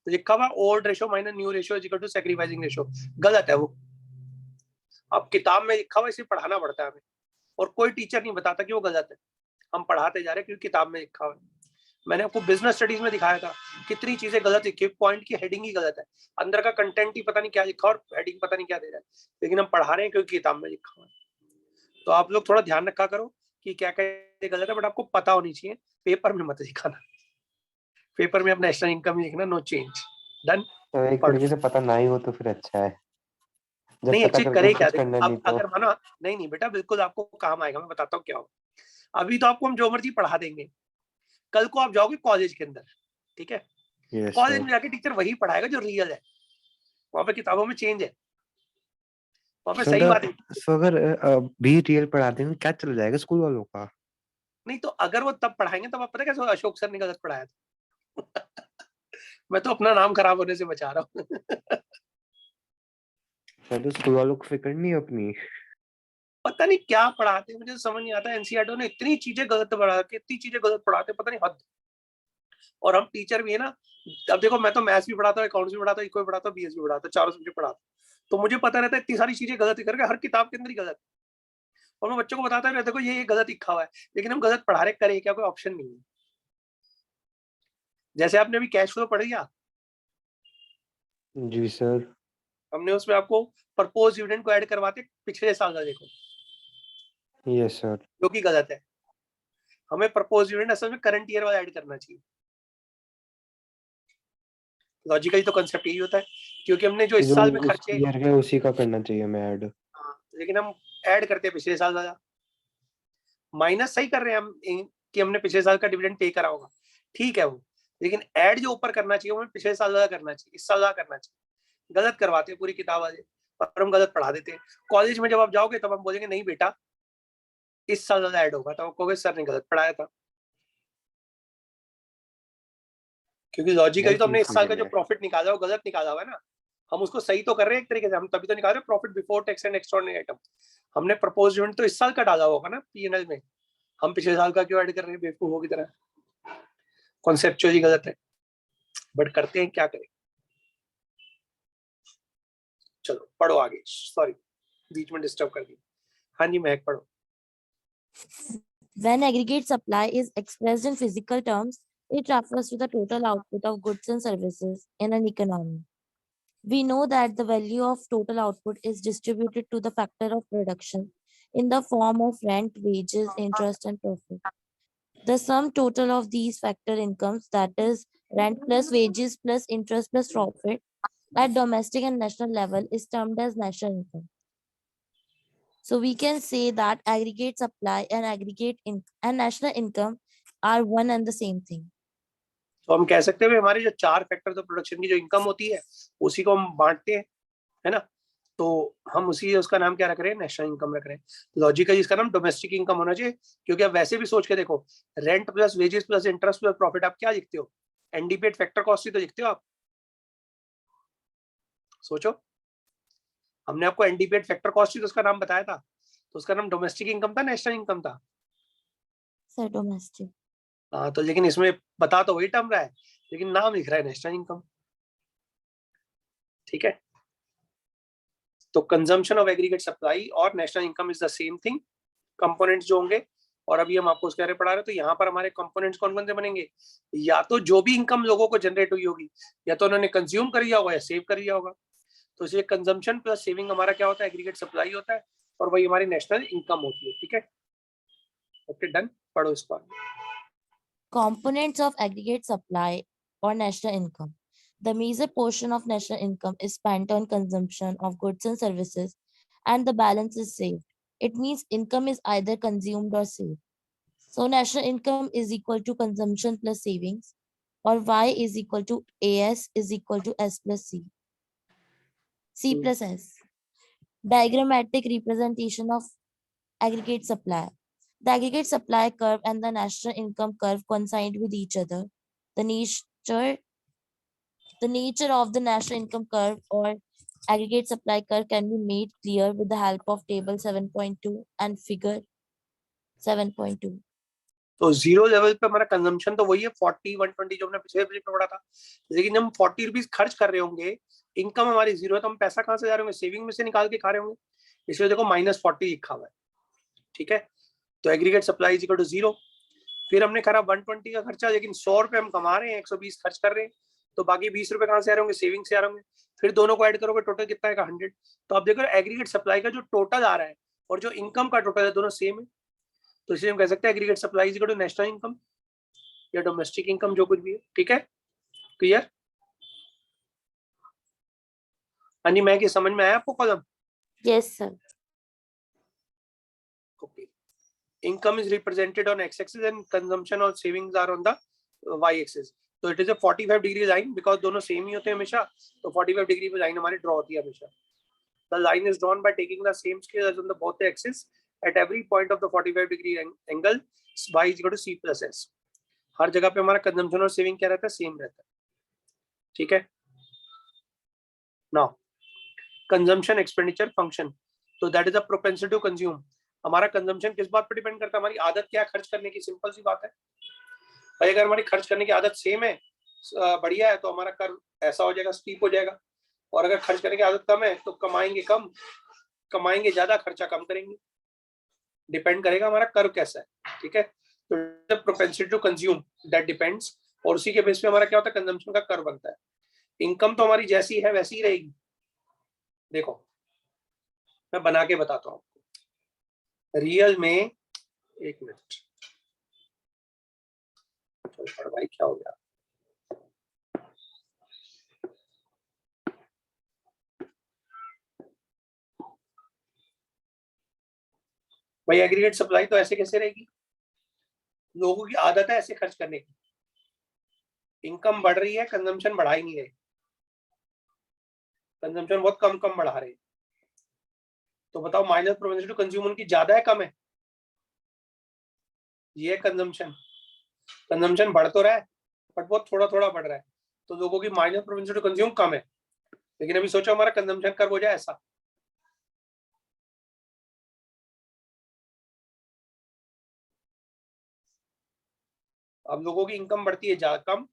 लिखा हुआ, old ratio minus new ratio is equal to sacrificing ratio. गलत है वो। अब किताब में लिखा हुआ, इसे पढ़ाना पड़ता है हमें, और कोई टीचर नहीं बताता कि वो गलत है। हम पढ़ाते जा रहे हैं क्योंकि किताब में लिखा हुआ है। मैंने आपको बिजनेस स्टडीज में दिखाया था कितनी चीजें गलत लिखी, पॉइंट की हेडिंग ही गलत है, अंदर का कंटेंट ही पता नहीं क्या लिखा और हेडिंग पता नहीं क्या दे रहा है, लेकिन हम पढ़ा रहे हैं क्योंकि किताब में लिखा हुआ है। तो आप लोग थोड़ा ध्यान रखा करो कि क्या क्या गलत है, बट आपको पता होनी चाहिए। पेपर में मत लिखाना, पेपर में अपना नेशनल इनकम ही लिखना, नो चेंज। डन। तो एक पढ़ो। तरीके से पता ना ही हो तो फिर अच्छा है, जब नहीं, पता एक्चुअली करके करे भी क्या, कुछ देखो करना नहीं अब तो। अगर माना, नहीं नहीं बेटा, बिल्कुल आपको काम आएगा, मैं बताता हूँ क्या हो। अभी तो आपको हम जो मर्जी पढ़ा देंगे, कल को आप जाओगे कॉलेज के अंदर, ठीक है, यस कॉलेज सर। में जाके टीचर वही पढ़ाएगा जो रियल है, वहां पे किताबों में चेंज है, वहां पे सही बात है। सो अगर भी रियल पढ़ा देंगे क्या चल जाएगा स्कूल वालों का? नहीं तो अगर वो तब पढ़ाएंगे तब आप पता कैसे अशोक सर ने गलत पढ़ाया था। मैं तो अपना नाम खराब होने से बचा रहा हूँ। सर तो स्कूल वालों को फिक्र नहीं है अपनी। पता नहीं क्या पढ़ाते हैं, मुझे तो समझ नहीं आता। एनसीईआरटी ने इतनी चीजें गलत पढ़ा के, इतनी चीजें गलत पढ़ाते, पता नहीं हद। और हम टीचर भी है ना, अब देखो मैं तो मैथ्स भी पढ़ाता हूँ, अकाउंट्स भी पढ़ाता हूँ, इको भी पढ़ाता हूँ, बीएस भी पढ़ाता हूँ, चारों सब्जेक्ट पढ़ाता हूँ। तो मुझे पता रहता है इतनी सारी चीजें गलत करके हर किताब के अंदर ही गलत, और मैं बच्चों को बताता रहता देखो ये गलत लिखा हुआ है, लेकिन हम गलत पढ़ा रहे, करे क्या, कोई ऑप्शन नहीं है। जैसे आपने अभी कैश फ्लो पढ़ लिया, जी सर। हमने उसमें आपको प्रपोज डिविडेंड को ऐड करवाते पिछले साल का देखो, यस सर। जो कि गलत है। हमें प्रपोज डिविडेंड असल में करंट ईयर वाला ऐड करना चाहिए। लॉजिकली तो कंसेप्ट यही होता है, क्योंकि हमने जो इस जो साल में उस खर्चे, ईयर का उसी का करना चाहिए हमें ऐड। हाँ, लेकिन हम ऐड करते हैं पिछले साल वाला। माइनस सही कर रहे हैं हम कि हमने पिछले साल का डिविडेंड पे करा होगा, ठीक है वो, लेकिन ऐड जो ऊपर करना चाहिए वो हमें पिछले साल वाला करना चाहिए, इस साल वाला करना चाहिए। गलत करवाते हैं पूरी किताब वाले, और हम गलत पढ़ा देते हैं। कॉलेज में जब आप जाओगे तब हम बोलेंगे नहीं बेटा इस साल वाला ऐड होगा, तो आपको सर ने गलत पढ़ाया था, क्योंकि वो लॉजिकली तो हमने चीज इस साल का समझ जो में। प्रॉफिट निकाला वो गलत निकाला हुआ है ना। हम उसको सही तो कर रहे हैं एक तरीके से, हम तभी तो निकाल रहे हैं profit before tax and extraordinary item. हमने प्रपोज डिविडेंड तो इस साल का डाला होगा ना पीएनएल में, हम पिछले साल का क्यों ऐड कर रहे हैं बेवकूफों की तरह। कॉन्सेप्चुअली गलत है, बट करते हैं, क्या करें। चलो पढ़ो आगे, सॉरी बीच में डिस्टर्ब कर दी। हाँ जी महक पढ़ो। When aggregate supply is expressed in physical terms, it refers to the total output of goods and services in an economy. We know that the value of total output is distributed to the factor of production in the form of rent, wages, interest, and profit. The sum total of these factor incomes, that is, rent plus wages plus interest plus profit, at domestic and national level is termed as national income. So we can say that aggregate supply and and national income are one and the same thing. तो हम कह सकते हैं हमारे जो चार फैक्टर ऑफ प्रोडक्शन की जो इनकम होती है उसी को हम बांटते हैं, है ना। तो हम उसी, उसका नाम क्या रख रहे हैं, नेशनल इनकम रख रहे हैं। लॉजिकली इसका नाम डोमेस्टिक इनकम होना चाहिए, क्योंकि आप वैसे भी सोच के देखो, rent plus wages plus interest plus profit आप क्या लिखते हो, एनडीपी फैक्टर कॉस्ट ही तो लिखते हो आप। सोचो, हमने आपको एनडीपीएट फैक्टर कॉस्ट ही तो उसका नाम बताया था, तो उसका नाम डोमेस्टिक इनकम था, नेशनल इनकम था। Sir domestic. हाँ, तो लेकिन इसमें बता तो वही टर्म रहा है, लेकिन नाम लिख रहा है नेशनल इनकम। ठीक है, तो कंजम्पशन ऑफ एग्रीगेट सप्लाई और national income is the same thing, components जो होंगे। और अभी हम आपको उसके बारे में पढ़ा रहे हैं, तो यहाँ पर हमारे कंपोनेंट्स कौन कौन से बनेंगे? या तो जो भी इनकम लोगों को जनरेट हुई होगी, या तो उन्होंने कंज्यूम कर लिया होगा या सेव कर लिया होगा। तो इसलिए कंजम्पशन प्लस सेविंग हमारा क्या होता है? एग्रीगेट सप्लाई होता है, और वही हमारी नेशनल इनकम होती है। ठीक है, ओके डन, पढ़ो इसको। Components of aggregate supply or national income. The major portion of national income is spent on consumption of goods and services, and the balance is saved. It means income is either consumed or saved. So national income is equal to consumption plus savings, or Y is equal to AS is equal to S plus C. C plus S. Diagrammatic representation of aggregate supply. The aggregate supply curve and the national income curve coincide with each other. The nature of the national income curve or aggregate supply curve can be made clear with the help of table 7.2 and figure 7.2. तो जीरो लेवल पे हमारा कंजम्पशन तो वही है 40 120 जो हमने पिछले पेज में पढ़ा था, लेकिन जब हम 40 रुपीज खर्च कर रहे होंगे, इनकम हमारी जीरो है, तो हम पैसा कहाँ से जा रहे होंगे? सेविंग में से निकाल के खा रहे होंगे, इसलिए देखो -40 लिखा हुआ है। ठीक है, तो aggregate supply is equal to 0। फिर हमने करा 120 का खर्चा, लेकिन 100 रुपए हम कमा रहे हैं, 120 खर्च कर रहे हैं, तो बाकी 20 रुपए कहाँ से आ रहे होंगे? सेविंग से आ रहे होंगे। फिर दोनों को ऐड करोगे, टोटल कितना आएगा? 100। तो आप देखो एग्रीगेट सप्लाई का जो टोटल आ रहा है और जो इनकम का टोटल है, दोनों सेम है, तो इसलिए हम कह सकते हैं aggregate supply is equal to national income या डोमेस्टिक इनकम, जो कुछ भी है। ठीक है, क्लियर? हाँ जी, मैं समझ में आया आपको column? Yes, sir. Okay. Income is represented on x-axis and consumption or savings are on the y-axis. So it is a 45-degree line because दोनों सेम ही होते हैं हमेशा, तो 45 डिग्री पे लाइन हमारी ड्रॉ होती है हमेशा। The line is drawn by taking the same scale as on the both the axis at every point of the 45-degree angle. Y is equal to C plus S. हर जगह पे हमारा कंजम्पशन और सेविंग क्या रहता है? सेम रहता है। ठीक है, नाउ कंजम्पशन एक्सपेंडिचर फंक्शन, तो that is a propensity to consume. हमारा कंजम्पशन किस बात पर डिपेंड करता है? हमारी आदत क्या है खर्च करने की? सिंपल सी बात है भाई, अगर हमारी खर्च करने की आदत सेम है, बढ़िया है, तो हमारा कर्व ऐसा हो जाएगा, स्टीप हो जाएगा। और अगर खर्च करने की आदत कम है, तो कमाएंगे कम, कमाएंगे ज्यादा, खर्चा कम करेंगे। डिपेंड करेगा हमारा कर्व कैसा है। ठीक है, तो propensity to consume that depends, और उसी के बेस पे हमारा क्या होता है? कंजम्पशन का कर्व बनता है। इनकम तो हमारी जैसी है वैसी ही रहेगी। देखो मैं बना के बताता हूँ आपको रियल में। एक मिनट भाई, क्या हो गया? भाई एग्रीगेट सप्लाई तो ऐसे कैसे रहेगी? लोगों की आदत है ऐसे खर्च करने की, इनकम बढ़ रही है, कंजम्पशन बढ़ा ही नहीं रहे, कंजम्पशन बहुत कम कम बढ़ा रहे। तो बताओ माइनस प्रोपेंसिटी टू कंज्यूम उनकी ज्यादा है कम है? ये कंजम्पशन, कंजम्पशन बढ़ तो रहा है बट बहुत थोड़ा थोड़ा बढ़ रहा है, तो लोगों की माइनस प्रोपेंसिटी टू कंज्यूम कम है। लेकिन अभी सोचो हमारा कंजम्पशन कर्व हो जाए ऐसा, अब लोगों की इनकम बढ़ती है ज्यादा कम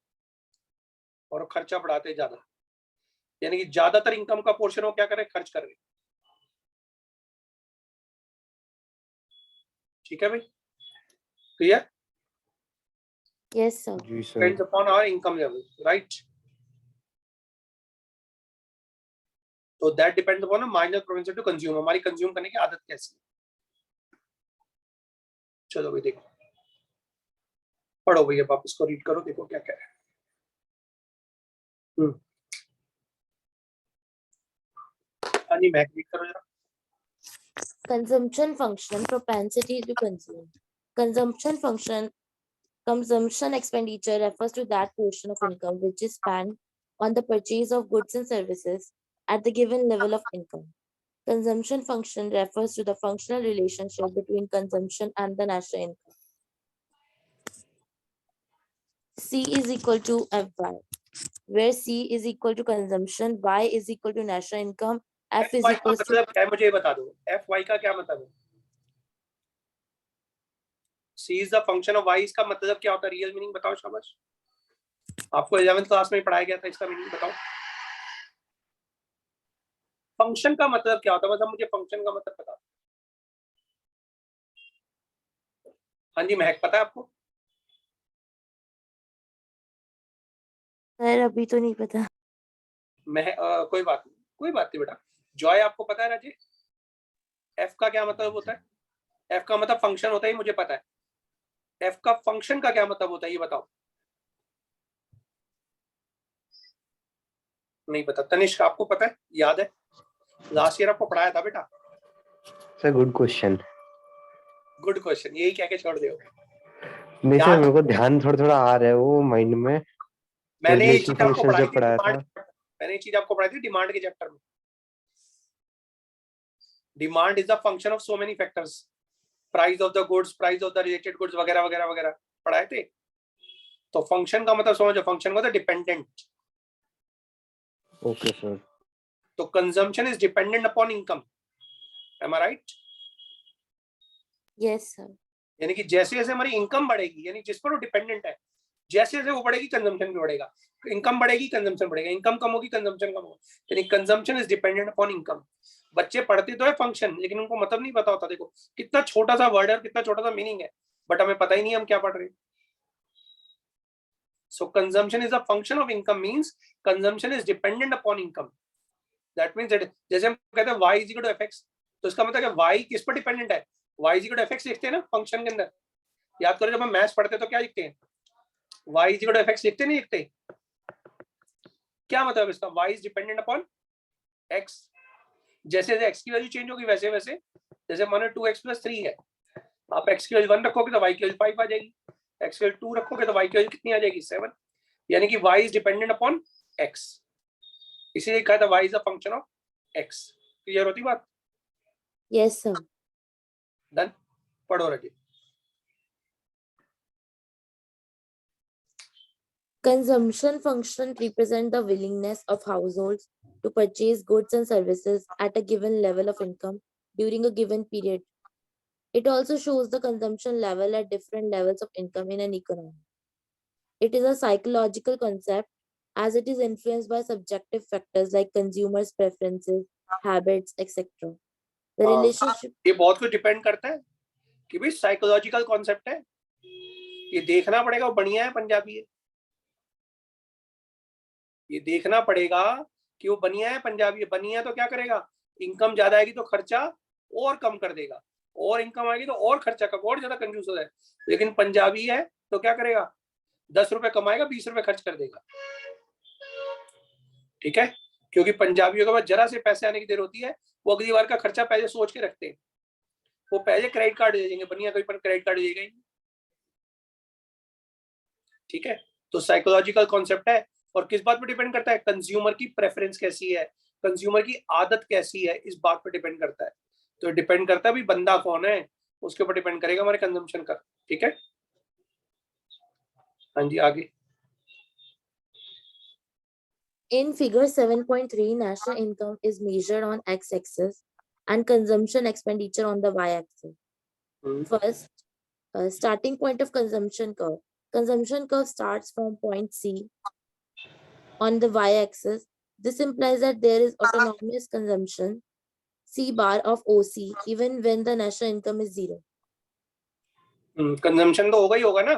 और खर्चा बढ़ाते हैं ज्यादा, यानी कि ज्यादातर इनकम का पोर्शन वो क्या कर रहे हैं? खर्च कर रहे हैं। ठीक है भाई, क्लियर? Yes, sir. जी sir. Depends upon our income level, right? So that depends upon a minor propensity to consume, हमारी कंज्यूम करने की आदत कैसी है। चलो भाई देखो, पढ़ो भैया, वापस को रीड करो, देखो क्या कह रहा है। हाँ जी, मैं रीड करो जरा। Consumption function, propensity to consume. Consumption function, consumption expenditure refers to that portion of income which is spent on the purchase of goods and services at the given level of income. Consumption function refers to the functional relationship between consumption and the national income. C is equal to Fy, where C is equal to consumption, Y is equal to national income, F is FY का equals to मतलब क्या है मुझे ये बता दो, FY का क्या मतलब है? C is the function of Y, इसका मतलब क्या होता है? रियल मीनिंग बताओ शाबाश। आपको 11th क्लास में पढ़ाया गया था, इसका मीनिंग बताओ। फंक्शन का मतलब क्या होता है? मतलब मुझे फंक्शन का मतलब पता। हाँ जी महक, पता है आपको? सर अभी तो नहीं पता। कोई बात नहीं बेटा। जॉय आपको पता है ना जी, एफ का क्या मतलब होता है? एफ का मतलब फंक्शन होता है, मुझे पता है। एफ का फंक्शन का क्या मतलब होता है ये बताओ। नहीं पता। तनिष्क आपको पता है? याद है? लास्ट ईयर आपको पढ़ाया था बेटा। Sir good question. Good question, यही कह के छोड़ दो। नहीं सर, याद मेरे को ध्यान थोड़ा आ रहा है वो माइंड में। मैंने ये रिलेशन चीज आपको फंक्शन पढ़ाई जब थी पढ़ाया डिमांड, था। मैंने ये चीज आपको पढ़ाई थी डिमांड के चैप्टर में। Demand is the function of so many factors, price of the goods, price of the related goods वगैरह वगैरह वगैरह पढ़ाए थे। तो फंक्शन का मतलब समझो, फंक्शन को तो डिपेंडेंट। Okay sir. तो consumption is dependent upon income, am I right? Yes sir. यानी कि जैसे जैसे हमारी इनकम बढ़ेगी, यानी जिस पर वो डिपेंडेंट है, जैसे जैसे वो बढ़ेगी कंजम्पशन भी बढ़ेगा। इनकम बढ़ेगी कंजम्पशन बढ़ेगा, इनकम कम होगी कंजम्पशन कम होगा। यानी consumption is dependent upon income. बच्चे पढ़ते तो है फंक्शन, लेकिन उनको मतलब नहीं पता होता। देखो कितना छोटा सा वर्ड है और कितना छोटा सा मीनिंग है, बट हमें पता ही नहीं हम क्या पढ़ रहे हैं। So consumption is a function of income means consumption is dependent upon income. That means that जैसे हम कहते हैं y is equal to fx, तो इसका मतलब है y किस पर डिपेंडेंट है? y is equal to fx लिखते हैं ना फंक्शन के अंदर। याद करो जब हम मैथ्स पढ़ते हैं तो क्या लिखते हैं? y is equal to fx लिखते नहीं लिखते? क्या मतलब इसका? y is dependent upon x। जैसे जैसे x की वैल्यू चेंज होगी वैसे वैसे, जैसे मानो 2x + 3 है, आप x की वैल्यू 1 रखोगे तो y की वैल्यू 5 आ जाएगी, x की वैल्यू 2 रखोगे तो y की वैल्यू कितनी आ जाएगी? 7। यानी कि y is dependent upon x, इसीलिए कहा था y is a function of x। Clear होती बात? Yes sir. डन। पढ़ो रखिए। Consumption function represent the willingness of households to purchase goods and services at a given level of income during a given period. It also shows the consumption level at different levels of income in an economy. It is a psychological concept as it is influenced by subjective factors like consumers' preferences, habits, etc. The relationship ये बहुत कुछ डिपेंड करता है कि भाई साइकोलॉजिकल कॉन्सेप्ट है, ये देखना पड़ेगा। वो बढ़िया है पंजाबी है, ये देखना पड़ेगा कि वो बनिया है पंजाबी है। बनिया है तो क्या करेगा? इनकम ज्यादा आएगी तो खर्चा और कम कर देगा, और इनकम आएगी तो और खर्चा कम, और ज्यादा कंजूस हो जाए। लेकिन पंजाबी है तो क्या करेगा? 10 रुपए कमाएगा, 20 रुपए खर्च कर देगा। ठीक है, क्योंकि पंजाबियों के पास जरा से पैसे आने की देर होती है, वो अगली बार का खर्चा पहले सोच के रखते हैं। वो पहले क्रेडिट कार्ड दे देंगे, बनिया कोई पर क्रेडिट कार्ड देगा ही नहीं। ठीक है, तो साइकोलॉजिकल कॉन्सेप्ट है। और किस बात पर डिपेंड करता है? कंज्यूमर की प्रेफरेंस कैसी है, कंज्यूमर की आदत कैसी है, इस बात पर डिपेंड करता है। तो डिपेंड करता है भी बंदा कौन है, उसके ऊपर डिपेंड करेगा हमारे कंजम्पशन का। ठीक है, हाँ जी आगे। in figure 7.3, national income is measured on x-axis and consumption expenditure on the y-axis. First, starting point of consumption curve. Consumption curve starts from point C on the y-axis. This implies that there is autonomous consumption C bar of OC even when the national income is 0. Consumption तो होगा ही होगा ना,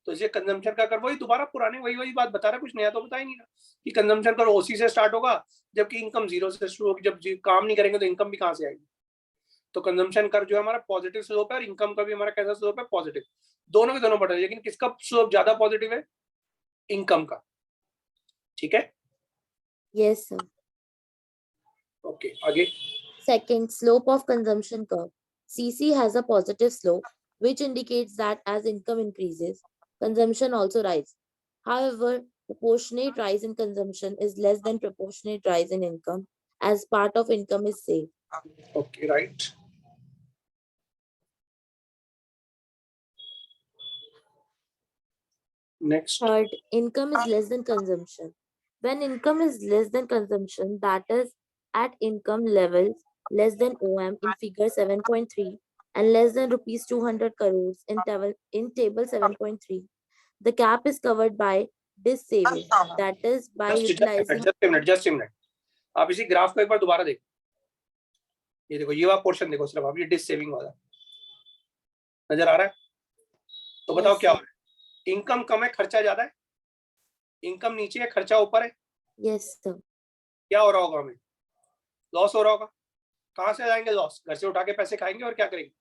तो इसे कंजम्पशन का कर वही दोबारा पुराने वही बात बता रहा है, कुछ नया तो बता ही नहीं रहा कि कंजम्पशन कर ओसी से स्टार्ट होगा, जबकि इनकम 0 से शुरू होगी। जब काम नहीं करेंगे तो इनकम भी कहां से आएगी? तो कंजम्पशन कर जो है हमारा पॉजिटिव स्लोप है, और इनकम का भी हमारा कैसा स्लोप है? पॉजिटिव। दोनों के दोनों बढ़ रहे हैं, लेकिन किसका स्लोप ज्यादा पॉजिटिव है? इनकम का। ठीक है, Yes, sir. ओके आगे। Second, slope of consumption curve. CC has a positive slope, which indicates that as income increases, consumption also rises. However, proportionate rise in consumption is less than proportionate rise in income, as part of income is saved. Okay right. Next. Third, income is less than consumption. When income is less than consumption, that is, at income levels less than OM in figure 7.3 and less than rupees 200 crores in table 7.3. The cap is covered by this saving, that is by utilizing. Just minute आप इसी ग्राफ को एक बार दोबारा देखो, ये देखो ये वाला पोर्शन देखो, सिर्फ आप ये डिस सेविंग वाला नजर आ रहा है? तो बताओ क्या हो रहा है? इनकम कम है, खर्चा ज्यादा है, इनकम नीचे है, खर्चा ऊपर है। Yes sir. क्या हो रहा होगा? हमें लॉस हो रहा होगा। कहां से आएंगे लॉस? घर से उठा के पैसे खाएंगे और क्या करेंगे?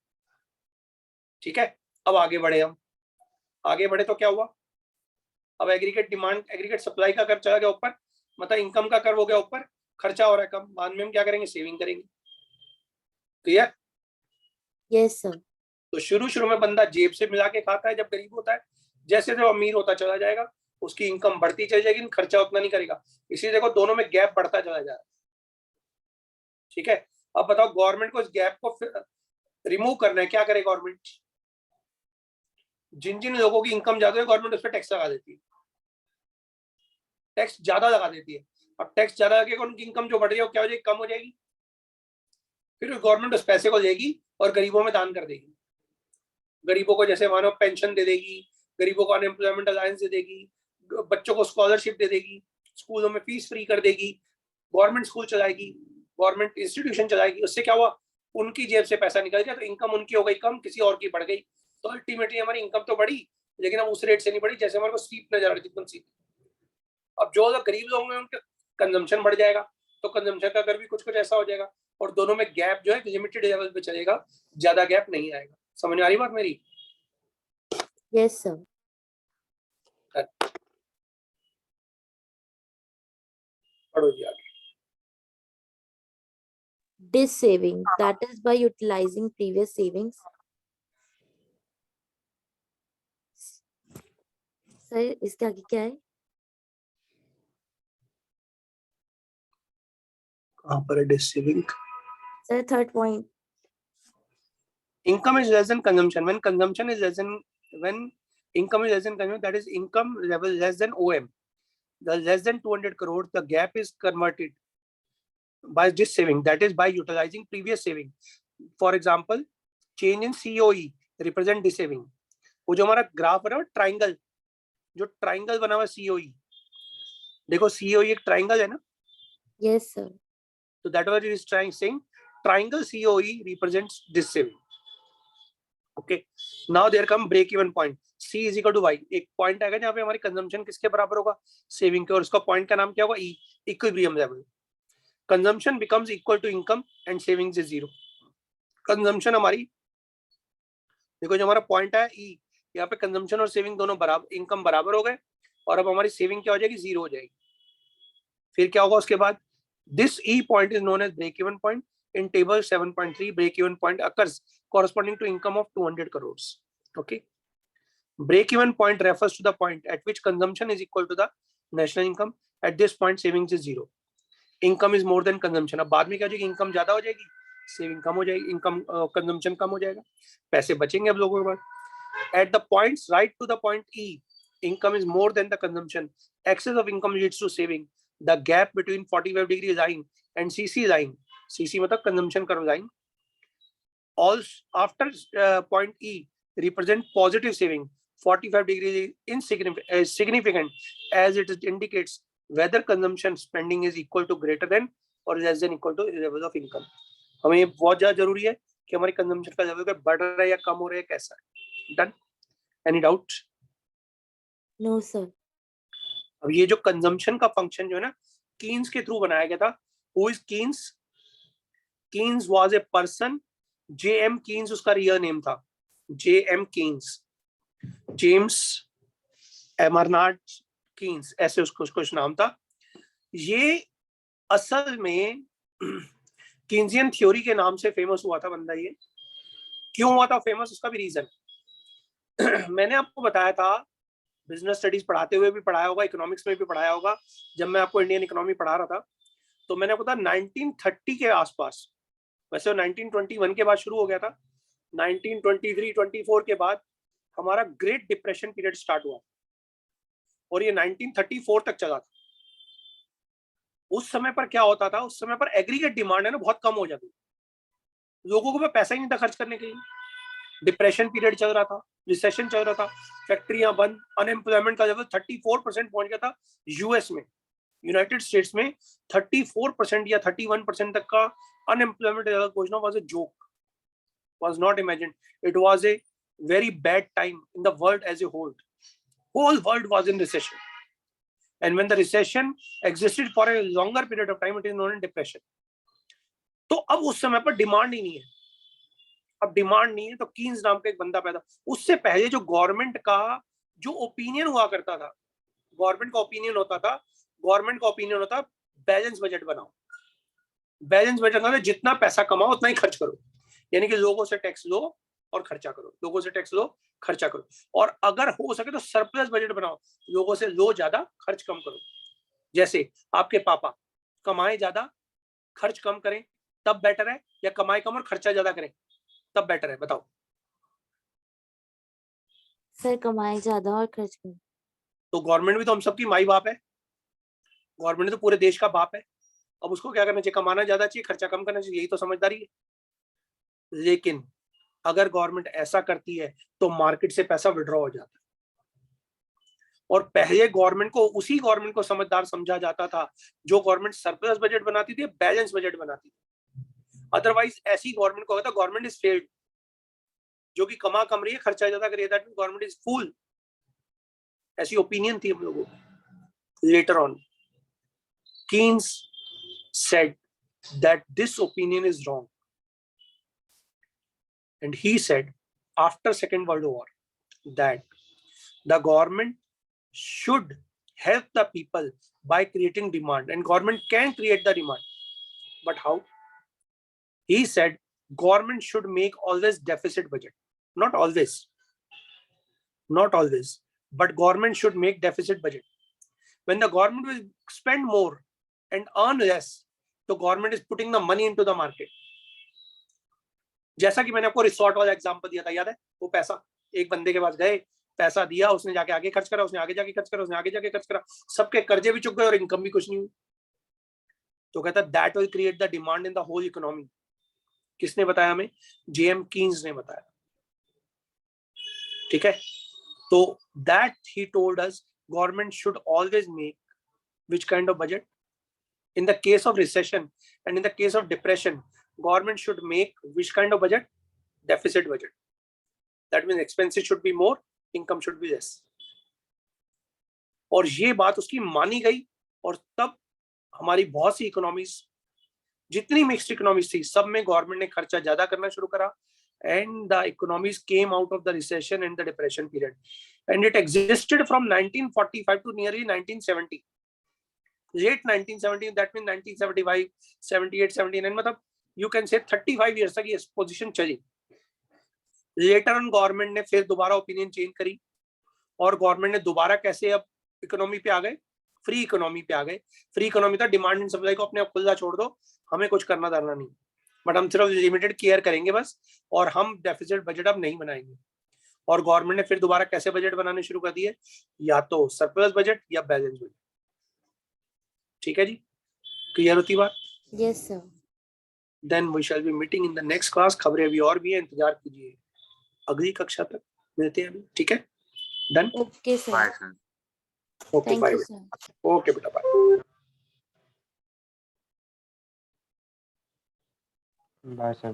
ठीक है, अब आगे बढ़े हम। आगे बढ़े तो क्या हुआ? अब एग्रीगेट डिमांड, एग्रीगेट सप्लाई का कर्व चला गया ऊपर, मतलब इनकम का कर्व हो गया ऊपर, खर्चा हो रहा है कम। बाद में हम क्या करेंगे? सेविंग करेंगे। क्लियर? Yes sir. तो शुरू में बंदा जेब से मिला के खाता है जब गरीब होता है, जैसे जब अमीर होता चला जाएगा उसकी इनकम बढ़ती चली जाएगी, खर्चा उतना नहीं करेगा। इसीलिए देखो दोनों में गैप बढ़ता चला जा रहा है। ठीक है, अब बताओ गवर्नमेंट को इस गैप को रिमूव करना है, क्या करे गवर्नमेंट? जिन जिन लोगों की इनकम ज्यादा है गवर्नमेंट उस पर टैक्स लगा देती है, टैक्स ज्यादा लगा देती है। अब टैक्स ज्यादा लगेगा, उनकी इनकम जो बढ़ रही है वो क्या हो जाएगी? कम हो जाएगी। फिर गवर्नमेंट उस पैसे को लेगी और गरीबों में दान कर देगी। गरीबों को जैसे मानो पेंशन दे देगी, गरीबों को अनएम्प्लॉयमेंट अलायंस दे देगी, बच्चों को स्कॉलरशिप दे देगी, स्कूलों में फीस फ्री कर देगी, गवर्नमेंट स्कूल चलाएगी, गवर्नमेंट इंस्टीट्यूशन चलाएगी। उससे क्या हुआ? उनकी जेब से पैसा निकल गया, तो इनकम उनकी हो गई कम, किसी और की बढ़ गई। तो अल्टीमेटली हमारी इनकम तो बढ़ी, लेकिन अब उस रेट से नहीं बढ़ी जैसे हमारे को स्टीप नजर आ रही थी, एकदम सीधी। अब जो लोग गरीब लोग हैं उनका कंजम्पशन बढ़ जाएगा, तो कंजम्पशन का कर भी कुछ कुछ ऐसा हो जाएगा, और दोनों में गैप जो है लिमिटेड लेवल पे चलेगा, ज्यादा गैप नहीं आएगा। समझ में आ रही बात मेरी? Yes sir. पढ़ो जी आगे। This saving, that is by utilizing previous savings. Sir इसके आगे क्या है? कहाँ पर है dissaving? Sir third point. Income is less than consumption. When consumption is less than, when income is less than consumption, that is income level less than OM. The less than 200 crore, the gap is converted by this saving, that is by utilizing previous saving. For example, change in COE represent this saving. वो जो हमारा ग्राफ है ना ट्राइंगल, जो ट्राइंगल बना हुआ COE, देखो COE एक ट्राइंगल है ना? Yes sir. So that was is trying saying triangle COE represents this saving. Okay, now there come break even point. C is equal to Y. एक पॉइंट आएगा जहाँ पे हमारी कंजम्पशन किसके बराबर होगा? सेविंग के, और उसका पॉइंट का नाम क्या होगा? E, equilibrium level. Consumption becomes equal to income and savings is zero. Consumption हमारी, देखो जो हमारा पॉइंट है E, यहाँ पे कंजम्पशन और सेविंग दोनों बराबर, इनकम बराबर हो गए, और अब हमारी सेविंग क्या हो जाएगी? जीरो हो जाएगी। फिर क्या होगा उसके बाद? This E point is known as break even point. In table 7.3, break even point occurs corresponding to income of 200 crores. Okay, break even point refers to the point at which consumption is equal to the national income. At this point savings is zero. Income is more than consumption. अब बाद में क्या हो जाएगी? इनकम ज्यादा हो जाएगी, सेविंग कम हो जाएगी, इनकम कंजम्पशन कम हो जाएगा, पैसे बचेंगे अब लोगों के पास। At the points right to the point E, income is more than the consumption. Excess of income leads to saving. The gap between 45-degree line and CC line, CC मतलब consumption curve line, all after point E represent positive saving. 45 degrees is significant as it indicates whether consumption spending is equal to greater than or less than equal to level of income. हमें ये बहुत ज्यादा जरूरी है कि हमारी कंजम्पशन का लेवल बढ़ रहा है या कम हो रहा है, कैसा है। Done? Any doubt? No sir. अब ये जो कंजम्पशन का फंक्शन जो है ना, कीन्स के थ्रू बनाया गया था। Who is Keynes? Keynes was a person, J.M. Keynes उसका रियल नेम था, J.M. कीन्स, जेम्स एमरनार्ड कीन्स, ऐसे उसको कुछ नाम था। ये असल में कीन्सियन थ्योरी के नाम से फेमस हुआ था बंदा। ये क्यों हुआ था फेमस? उसका भी रीजन मैंने आपको बताया था, बिजनेस स्टडीज पढ़ाते हुए भी पढ़ाया होगा, इकोनॉमिक्स में भी पढ़ाया होगा। जब मैं आपको इंडियन इकोनॉमी पढ़ा रहा था तो मैंने आपको बताया 1930 के आसपास, वैसे 1921 के बाद शुरू हो गया था, 1923-24 के बाद हमारा ग्रेट डिप्रेशन पीरियड स्टार्ट हुआ और ये 1934 तक चला था। उस समय पर क्या होता था, उस समय पर एग्रीगेट डिमांड है ना बहुत कम हो जाती थी, लोगों को पैसा ही नहीं था खर्च करने के लिए। डिप्रेशन पीरियड चल रहा था, रिसेशन चल रहा था, फैक्ट्रियां बंद, अनएम्प्लॉयमेंट का लेवल 34% पहुंच गया था यूएस में, यूनाइटेड स्टेट्स में 34% या 31% तक का अनएम्प्लॉयमेंट लेवल पहुंचना was a joke, was not imagined, it was a very bad time in the world as a whole world was in recession, and when the recession existed for a longer period of time, it is known as depression. तो अब उस समय पर डिमांड ही नहीं है, अब डिमांड नहीं है, तो कीन्स नाम का एक बंदा पैदा, उससे पहले जो गवर्नमेंट का जो ओपिनियन हुआ करता था, गवर्नमेंट का ओपिनियन होता बैलेंस बजट बनाओ, बैलेंस बजट मतलब जितना पैसा कमाओ उतना ही खर्च करो, यानी कि लोगों से टैक्स लो और खर्चा करो, लोगों से टैक्स लो खर्चा करो, और अगर हो सके तो सरप्लस बजट बनाओ, लोगों से लो ज्यादा खर्च कम करो। जैसे आपके पापा कमाए ज्यादा खर्च कम करें तब बेटर है, या कमाए कम और खर्चा ज्यादा करें तब बेटर है, बताओ। सर कमाए ज्यादा और खर्च कम। तो गवर्नमेंट भी तो हम सबकी माई बाप है, गवर्नमेंट तो पूरे देश का बाप है, अब उसको क्या करना चाहिए, कमाना ज्यादा चाहिए, खर्चा कम करना चाहिए, यही तो समझदारी है। लेकिन अगर गवर्नमेंट ऐसा करती है तो मार्केट से पैसा विड्रॉ हो जाता है, और पहले गवर्नमेंट को, उसी गवर्नमेंट को समझदार समझा जाता था जो गवर्नमेंट सरप्लस बजट बनाती थी, बैलेंस बजट बनाती थी। अदरवाइज ऐसी गवर्नमेंट को कहता गवर्नमेंट इज फेल्ड, जो कि कमा कम रही है खर्चा ज्यादा कर रही है, that means government is full. ऐसी ओपिनियन थी हम लोगों की। Later on Keynes said that this opinion is wrong, and he said after Second World War that the government should help the people by creating demand, and government can create the demand, but how? He said government should make always deficit budget, not always, but government should make deficit budget. When the government will spend more and earn less, तो government is putting the money into the market. जैसा कि मैंने आपको रिसोर्ट वाला एग्जांपल दिया था, याद है? वो पैसा एक बंदे के पास गए, पैसा दिया, उसने जाके आगे खर्च करा, उसने आगे जाके खर्च करा, उसने आगे जाके खर्च करा, सबके कर्जे भी चुक गए और इनकम भी कुछ नहीं हुई। तो कहता that will create the demand in the whole economy. किसने बताया हमें? जेएम कीन्स ने बताया, ठीक है? तो that he told us government should always make which kind of budget? In the case of recession and in the case of depression, government should make which kind of budget? Deficit budget. That means expenses should be more, income should be less. और ये बात उसकी मानी गई, और तब हमारी बहुत सी इकोनॉमीज, जितनी मिक्स्ड इकोनॉमीज थी, सब में गवर्नमेंट ने खर्चा ज्यादा करना शुरू करा, and the economies came out of the recession and the depression period, and it existed from 1945 to nearly 1970. Late 1970, that means 1975, 78, 79, मतलब you can say 35 years तक ये पोजीशन चली। लेटर ऑन गवर्नमेंट ने फिर दोबारा ओपिनियन चेंज करी, और गवर्नमेंट ने दोबारा कैसे अब इकोनॉमी पे आ गए, फ्री इकोनॉमी पे आ गए। फ्री इकोनॉमी था डिमांड एंड सप्लाई को अपने आप खुला छोड़ दो, हमें कुछ करना धरना नहीं, बट हम सिर्फ लिमिटेड केयर करेंगे बस, और हम डेफिसिट बजट अब नहीं बनाएंगे। और गवर्नमेंट ने फिर दोबारा कैसे बजट बनाने शुरू कर दिए, या तो सरप्लस बजट या बैलेंस बजट। ठीक है जी, क्लियर होती बात? Yes sir. Then we shall be meeting in the next class. खबरें अभी और भी है, इंतजार कीजिए, अगली कक्षा तक मिलते हैं अभी, ठीक है? Done? Okay sir, Bye, sir. Okay thank bye. You sir. Okay बेटा बाय। Bye sir.